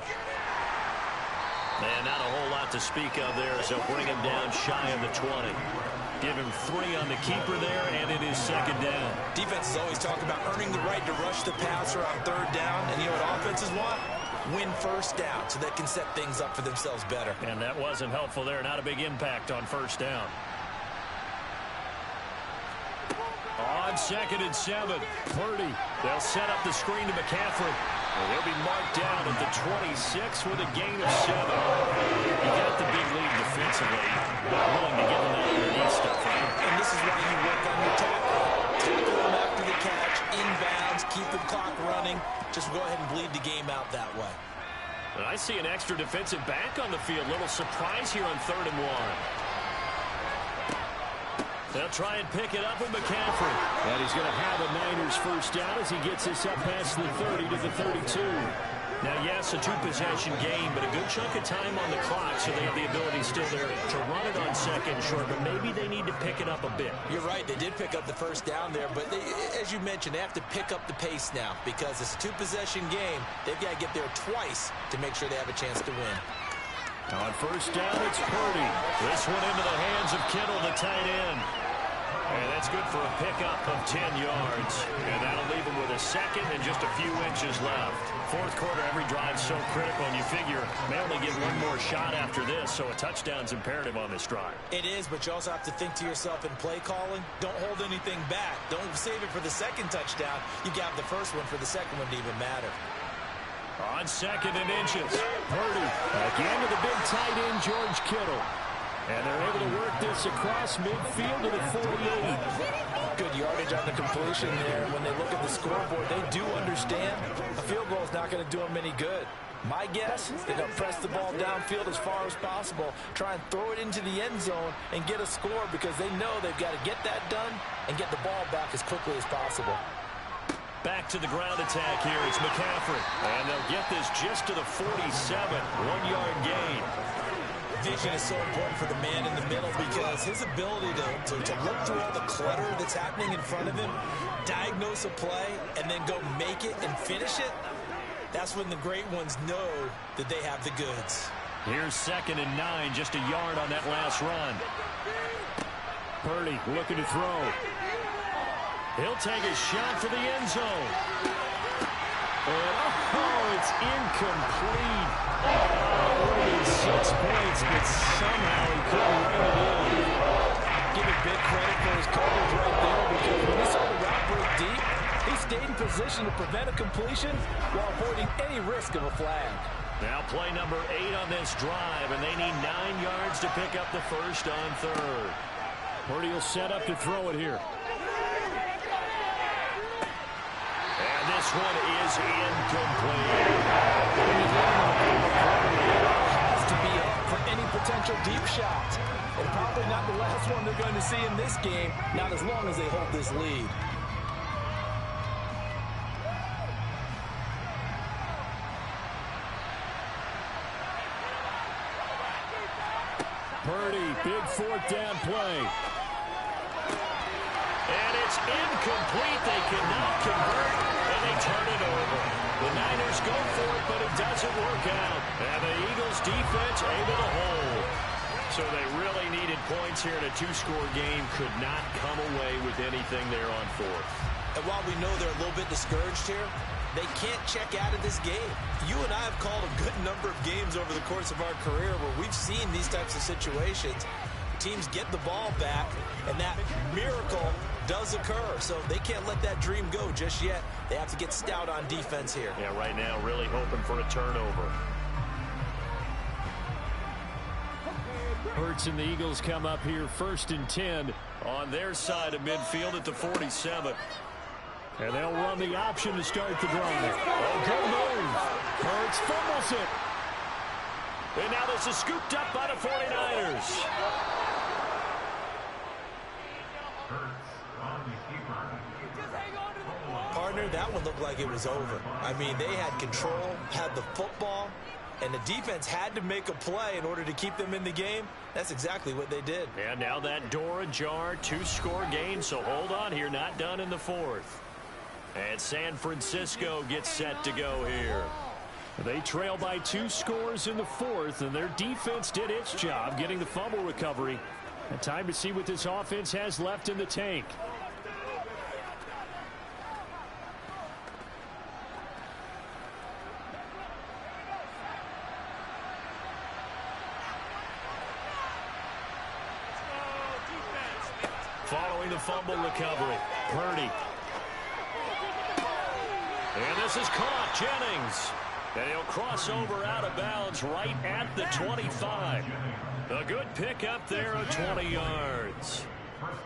And not a whole lot to speak of there as they'll bring him down shy of the 20. Give him 3 on the keeper there, and it is second down. Defenses always talk about earning the right to rush the passer on third down. And you know what offenses want? Win first down so they can set things up for themselves better. And that wasn't helpful there. Not a big impact on first down. On second and 7, Purdy. They'll set up the screen to McCaffrey. And he'll be marked down at the 26 with a gain of 7. You got the big lead defensively. Not willing to get him out underneath stuff, right? And this is why you work on your tackle. Tackle him after the catch, inbounds, keep the clock running. Just go ahead and bleed the game out that way. And I see an extra defensive back on the field. Little surprise here on 3rd and 1. They'll try and pick it up with McCaffrey. And he's going to have a Niners first down as he gets this up past the 30 to the 32. Now, yes, a 2-possession game, but a good chunk of time on the clock, so they have the ability still there to run it on second short, but maybe they need to pick it up a bit. You're right. They did pick up the first down there, but they, as you mentioned, they have to pick up the pace now because it's a 2-possession game. They've got to get there twice to make sure they have a chance to win. On first down, it's Purdy. This one into the hands of Kittle, the tight end. And that's good for a pickup of 10 yards. And that'll leave him with a second and just a few inches left. Fourth quarter, every drive's so critical, and you figure may only get one more shot after this, so a touchdown's imperative on this drive. It is, but you also have to think to yourself in play calling, don't hold anything back. Don't save it for the second touchdown. You got the first one for the second one to even matter. On second and inches, Purdy again to the big tight end, George Kittle. And they're able to work this across midfield to the 48. Good yardage on the completion there. When they look at the scoreboard, they do understand a field goal is not going to do them any good. My guess, they're going to press the ball downfield as far as possible, try and throw it into the end zone and get a score because they know they've got to get that done and get the ball back as quickly as possible. Back to the ground attack here. It's McCaffrey. And they'll get this just to the 47. 1-yard gain. Vision is so important for the man in the middle because his ability to look through all the clutter that's happening in front of him, diagnose a play, and then go make it and finish it, that's when the great ones know that they have the goods. Here's 2nd and 9, just a yard on that last run. Purdy looking to throw. He'll take a shot for the end zone. Oh, it's incomplete. Only 6 points, but somehow he couldn't run it in. Give it big credit for his coverage right there because when he saw the route break deep, he stayed in position to prevent a completion while avoiding any risk of a flag. Now play number 8 on this drive, and they need 9 yards to pick up the first on third. Purdy will set up to throw it here. And this one is incomplete. Has to be up for any potential deep shots. And probably not the last one they're going to see in this game, not as long as they hold this lead. Purdy, big 4th down play. And it's incomplete. They cannot convert, and they turn it over. The Niners go for it, but it doesn't work out. And the Eagles defense able to hold. So they really needed points here in a 2-score game. Could not come away with anything there on 4th. And while we know they're a little bit discouraged here, they can't check out of this game. You and I have called a good number of games over the course of our career where we've seen these types of situations. Teams get the ball back, and that miracle does occur. So they can't let that dream go just yet. They have to get stout on defense here. Yeah, right now really hoping for a turnover. Hurts and the Eagles come up here 1st and 10 on their side of midfield at the 47. And they'll run the option to start the drive. Oh, good move. Hurts fumbles it. And now this is scooped up by the 49ers. Partner, that one looked like it was over. I mean, they had control, had the football, and the defense had to make a play in order to keep them in the game. That's exactly what they did. And now that door ajar, 2-score game, so hold on here, not done in the 4th. And San Francisco gets set to go here. They trail by 2 scores in the 4th, and their defense did its job getting the fumble recovery. And time to see what this offense has left in the tank. Following the fumble recovery, Purdy. And this is caught, Jennings. And he'll cross over out of bounds right at the 25. A good pickup there of 20 yards.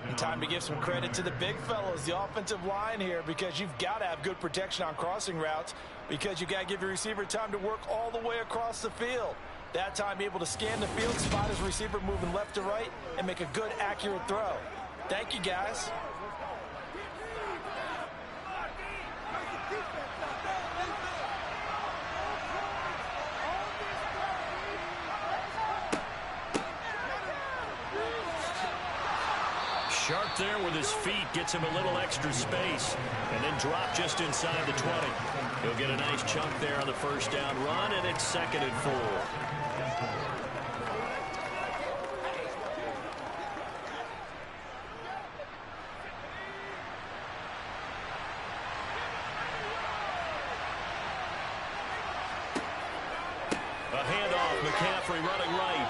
And time to give some credit to the big fellows, the offensive line here, because you've got to have good protection on crossing routes because you've got to give your receiver time to work all the way across the field. That time able to scan the field, spot his receiver moving left to right, and make a good, accurate throw. Thank you, guys. Sharp there with his feet, gets him a little extra space, and then drop just inside the 20. He'll get a nice chunk there on the first down run, and it's 2nd and 4. McCaffrey running right.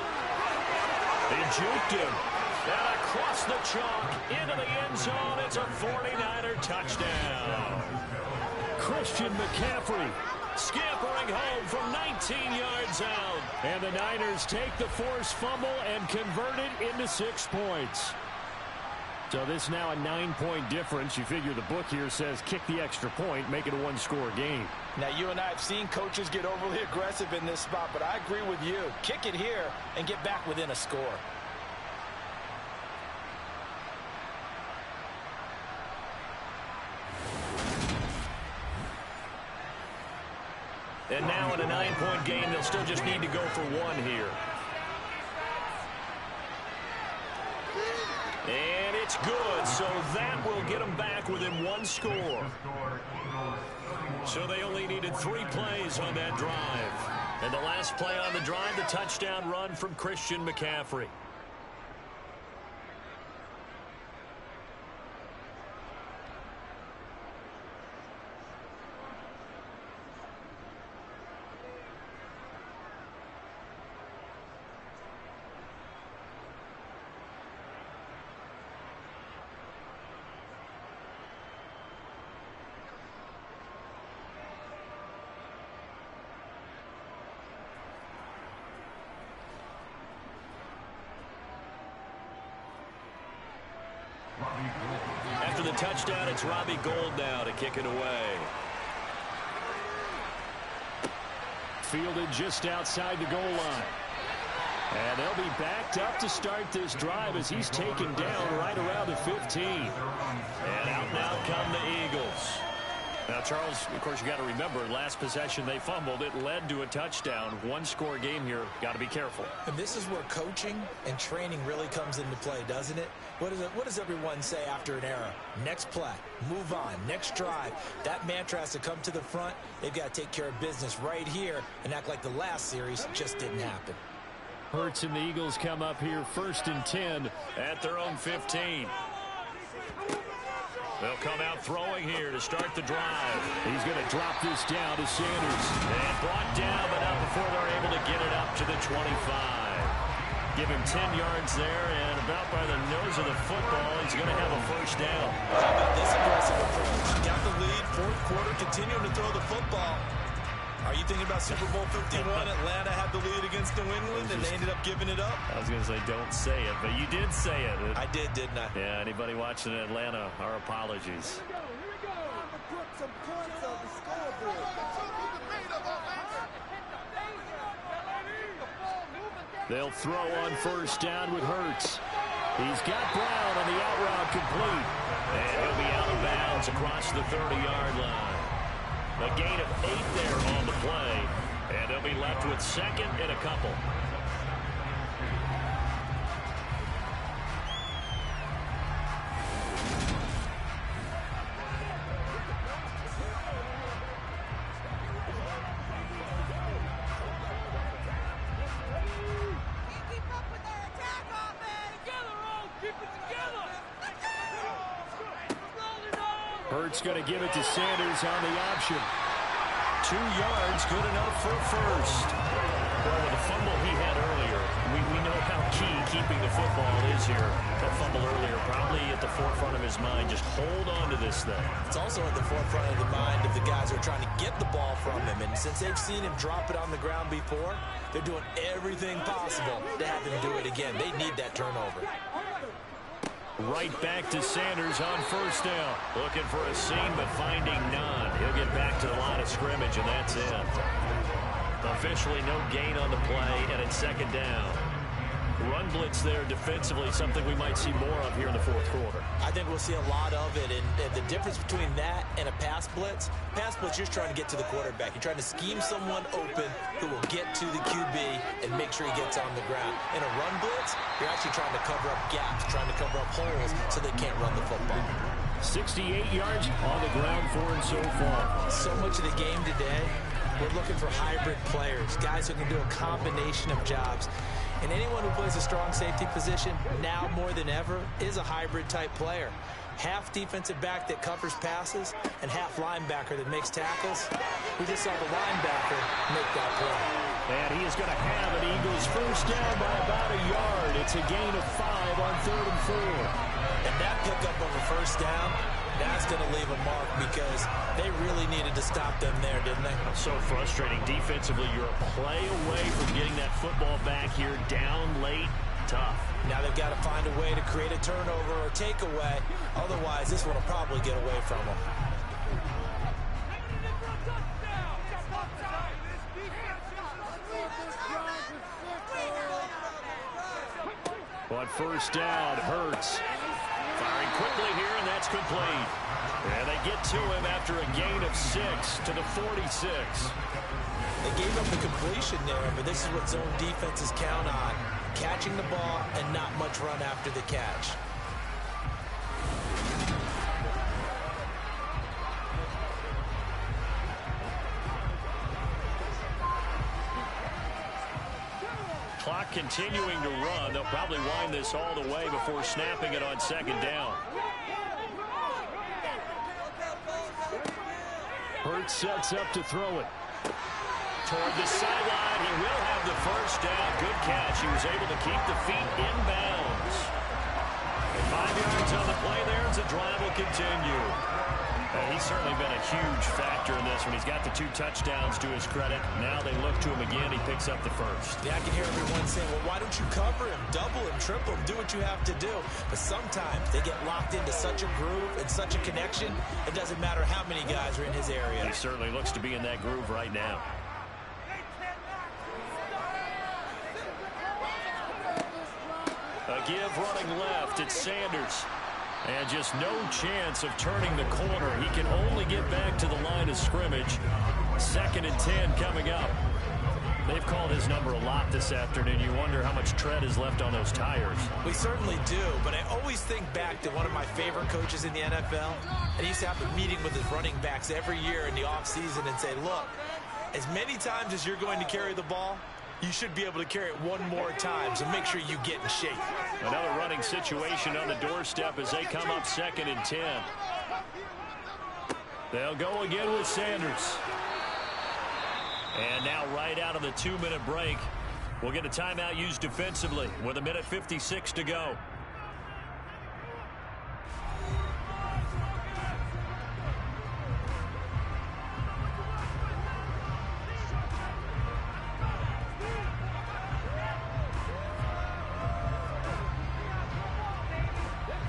They juked him. And across the chalk, into the end zone. It's a 49er touchdown. Christian McCaffrey scampering home from 19 yards out. And the Niners take the forced fumble and convert it into 6 points. So this is now a 9-point difference. You figure the book here says kick the extra point, make it a one-score game. Now, you and I have seen coaches get overly aggressive in this spot, but I agree with you. Kick it here and get back within a score. And now in a 9-point game, they'll still just need to go for 1 here. And it's good, so that will get them back within 1 score. So they only needed 3 plays on that drive. And the last play on the drive, the touchdown run from Christian McCaffrey. After the touchdown, it's Robbie Gould now to kick it away. Fielded just outside the goal line. And they'll be backed up to start this drive as he's taken down right around the 15. And out now come the Eagles. Now, Charles, of course, you got to remember, last possession they fumbled. It led to a touchdown. 1-score game here. Got to be careful. And this is where coaching and training really comes into play, doesn't it? What does everyone say after an error? Next play, move on, next drive. That mantra has to come to the front. They've got to take care of business right here and act like the last series just didn't happen. Hurts and the Eagles come up here 1st and 10 at their own 15. They'll come out throwing here to start the drive. He's going to drop this down to Sanders. And brought down, but not before they're able to get it up to the 25. Give him 10 yards there, and about by the nose of the football, he's going to have a first down. How about this aggressive approach? Got the lead, 4th quarter, continuing to throw the football. Are you thinking about Super Bowl 51? Atlanta had the lead against New England, and they ended up giving it up? I was going to say, don't say it, but you did say it. I did, didn't I? Yeah, anybody watching in Atlanta, our apologies. Here we go. To put some points on the scoreboard. They'll throw on first down with Hurts. He's got Brown on the out route complete. And he'll be out of bounds across the 30-yard line. A gain of 8 there on the play. And they'll be left with 2nd and a couple. Hurts going to give it to Sanders on the option. 2 yards, good enough for a first. Well, with the fumble he had earlier, we know how key keeping the football is here. That fumble earlier probably at the forefront of his mind. Just hold on to this thing. It's also at the forefront of the mind of the guys who are trying to get the ball from him. And since they've seen him drop it on the ground before, they're doing everything possible to have him do it again. They need that turnover. Right back to Sanders on first down. Looking for a seam, but finding none. He'll get back to the line of scrimmage, and that's it. Officially no gain on the play, and it's 2nd down. Run blitz there defensively, something we might see more of here in the 4th quarter. I think we'll see a lot of it, and the difference between that and a pass blitz, you're just trying to get to the quarterback. You're trying to scheme someone open who will get to the QB and make sure he gets on the ground. In a run blitz, you're actually trying to cover up gaps, trying to cover up holes so they can't run the football. 68 yards on the ground for him so far. So much of the game today, we're looking for hybrid players, guys who can do a combination of jobs. And anyone who plays a strong safety position, now more than ever, is a hybrid type player. half defensive back that covers passes and half linebacker that makes tackles. We just saw the linebacker make that play. And he is going to have an Eagles first down by about a yard. It's a gain of 5 on 3rd and 4. And that pickup of a first down, that's going to leave a mark because they really needed to stop them there, didn't they? So frustrating. Defensively, you're a play away from getting that football back here down late. Tough. Now they've got to find a way to create a turnover or takeaway. Otherwise, this one will probably get away from them. On first down, Hurts firing quickly here, and that's complete. And they get to him after a gain of 6 to the 46. They gave up the completion there, but this is what zone defenses count on. Catching the ball and not much run after the catch. Clock continuing to run. They'll probably wind this all the way before snapping it on 2nd down. Hurts sets up to throw it. Toward the sideline, he will have the first down. Good catch. He was able to keep the feet in bounds. And 5 yards on the play there as the drive will continue. He's certainly been a huge factor in this one. He's got the 2 touchdowns to his credit. Now they look to him again. He picks up the first. Yeah, I can hear everyone saying, well, why don't you cover him, double him, triple him, do what you have to do. But sometimes they get locked into such a groove and such a connection, it doesn't matter how many guys are in his area. He certainly looks to be in that groove right now. A give running left. It's Sanders. And just no chance of turning the corner. He can only get back to the line of scrimmage. 2nd and 10 coming up. They've called his number a lot this afternoon. You wonder how much tread is left on those tires. We certainly do, but I always think back to one of my favorite coaches in the NFL. And he used to have a meeting with his running backs every year in the offseason and say, look, as many times as you're going to carry the ball, you should be able to carry it one more time, so make sure you get in shape. Another running situation on the doorstep as they come up 2nd and 10. They'll go again with Sanders. And now right out of the 2-minute break, we'll get a timeout used defensively with 1:56 to go.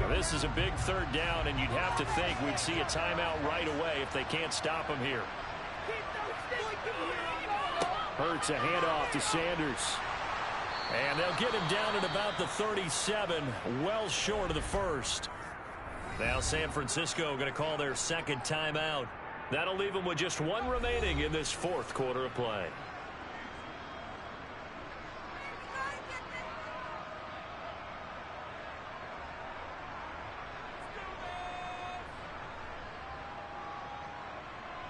This is a big 3rd down, and you'd have to think we'd see a timeout right away if they can't stop him here. Hurts a handoff to Sanders. And they'll get him down at about the 37, well short of the first. Now San Francisco going to call their 2nd timeout. That'll leave them with just 1 remaining in this 4th quarter of play.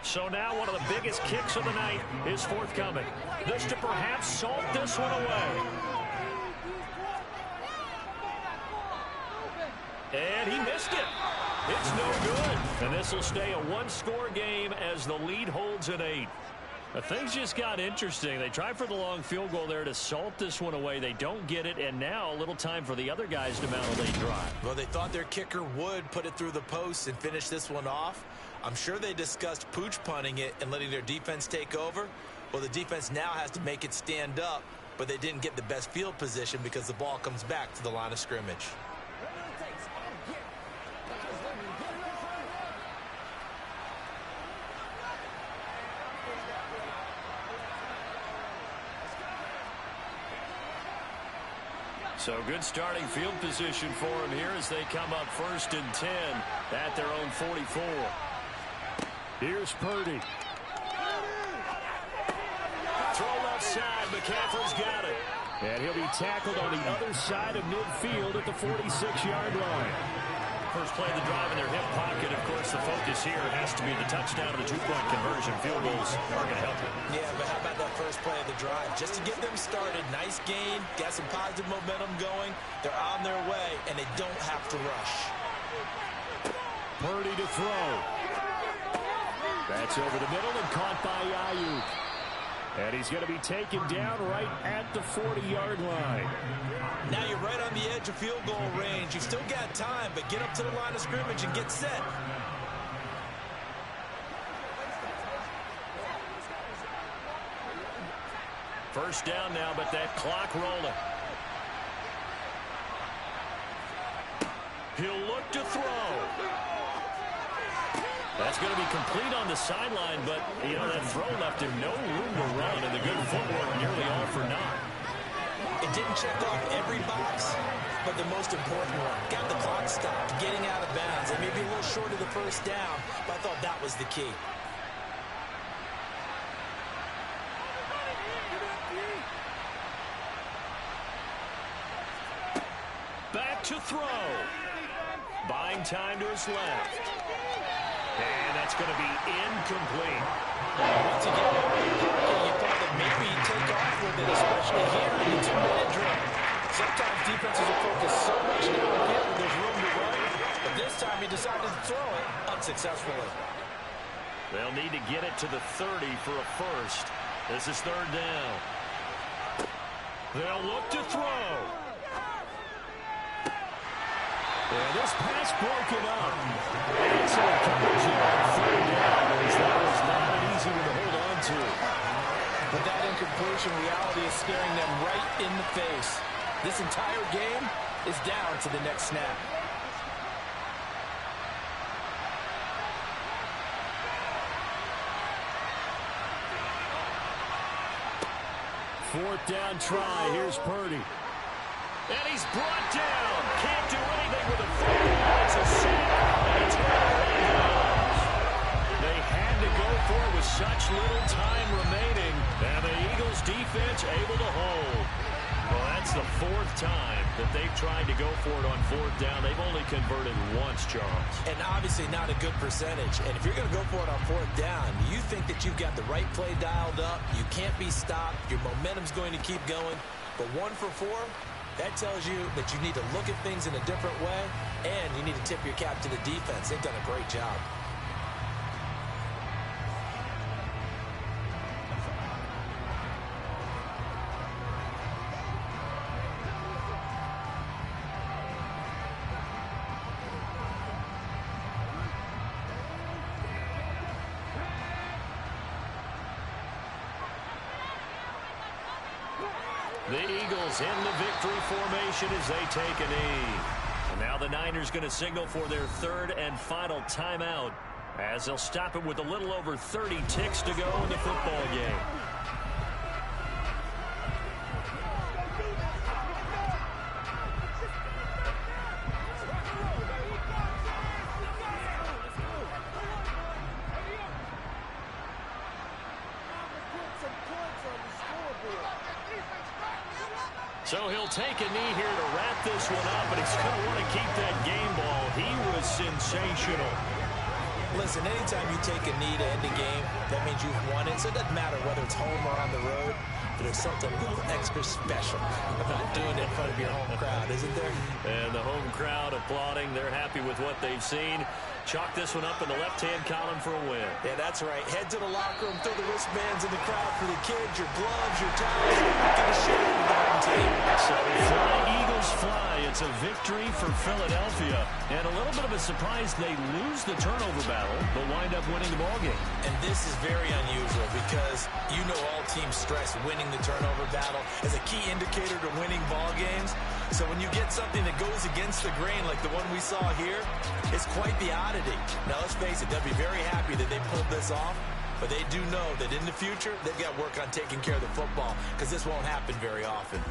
So now one of the biggest kicks of the night is forthcoming. This to perhaps salt this one away. And he missed it. It's no good. And this will stay a 1-score game as the lead holds at 8. But things just got interesting. They tried for the long field goal there to salt this one away. They don't get it, and now a little time for the other guys to mount a late drive. Well, they thought their kicker would put it through the post and finish this one off. I'm sure they discussed pooch punting it and letting their defense take over. Well, the defense now has to make it stand up, but they didn't get the best field position because the ball comes back to the line of scrimmage. So good starting field position for them here as they come up 1st and 10 at their own 44. Here's Purdy. Throw left side. McCaffrey's got it. And he'll be tackled on the other side of midfield at the 46-yard line. First play of the drive in their hip pocket. Of course, the focus here has to be the touchdown of the 2-point conversion. Field goals are going to help them. Yeah, but how about that first play of the drive? Just to get them started, nice gain, got some positive momentum going. They're on their way, and they don't have to rush. Purdy to throw. That's over the middle and caught by Ayuk. And he's going to be taken down right at the 40-yard line. Now you're right on the edge of field goal range. You've still got time, but get up to the line of scrimmage and get set. First down now, but that clock rolling. He'll look to throw. That's going to be complete on the sideline, but, you know, that throw left him no room to run, and the good footwork nearly all for naught. It didn't check off every box, but the most important one. Got the clock stopped, getting out of bounds, and maybe a little short of the first down, but I thought that was the key. Back to throw. Buying time to his left. And that's going to be incomplete. Once you get out of the pocket, you thought that maybe you'd take off with it, especially here in the 2-minute drill. Sometimes defenses will focus so much downfield that there's room to run, but this time he decided to throw it unsuccessfully. They'll need to get it to the 30 for a first. This is third down. They'll look to throw. And this pass broken up. Excellent coverage on third down, as that was not an easy one to hold on to. But that incompletion reality is staring them right in the face. This entire game is down to the next snap. Fourth down try. Here's Purdy. And he's brought down. Can't do anything with the football. It's a sack. And it's They had to go for it with such little time remaining. And the Eagles defense able to hold. Well, that's the fourth time that they've tried to go for it on fourth down. They've only converted once, Charles. And obviously not a good percentage. And if you're going to go for it on fourth down, you think that you've got the right play dialed up. You can't be stopped. Your momentum's going to keep going. But 1 for 4, that tells you that you need to look at things in a different way, and you need to tip your cap to the defense. They've done a great job. The Eagles in the victory formation as they take a knee. And now the Niners going to signal for their third and final timeout as they'll stop it with a little over 30 ticks to go in the football game. So he'll take a knee here to wrap this one up, but he's going to want to keep that game ball. He was sensational. Listen, anytime you take a knee to end a game, that means you've won it. So it doesn't matter whether it's home or on the road, but there's something a little extra special about doing it in front of your home crowd, isn't there? And the home crowd applauding. They're happy with what they've seen. Chalk this one up in the left-hand column for a win. Yeah, that's right. Head to the locker room, throw the wristbands in the crowd for the kids, your gloves, your towels. Get a share with the home team. So fly, Eagles fly. It's a victory for Philadelphia. And a little bit of a surprise, they lose the turnover battle, but wind up winning the ballgame. And this is very unusual because you know all teams stress winning the turnover battle as a key indicator to winning ball games. So when you get something that goes against the grain like the one we saw here, it's quite the oddity. Now, let's face it, they'll be very happy that they pulled this off, but they do know that in the future, they've got work on taking care of the football because this won't happen very often.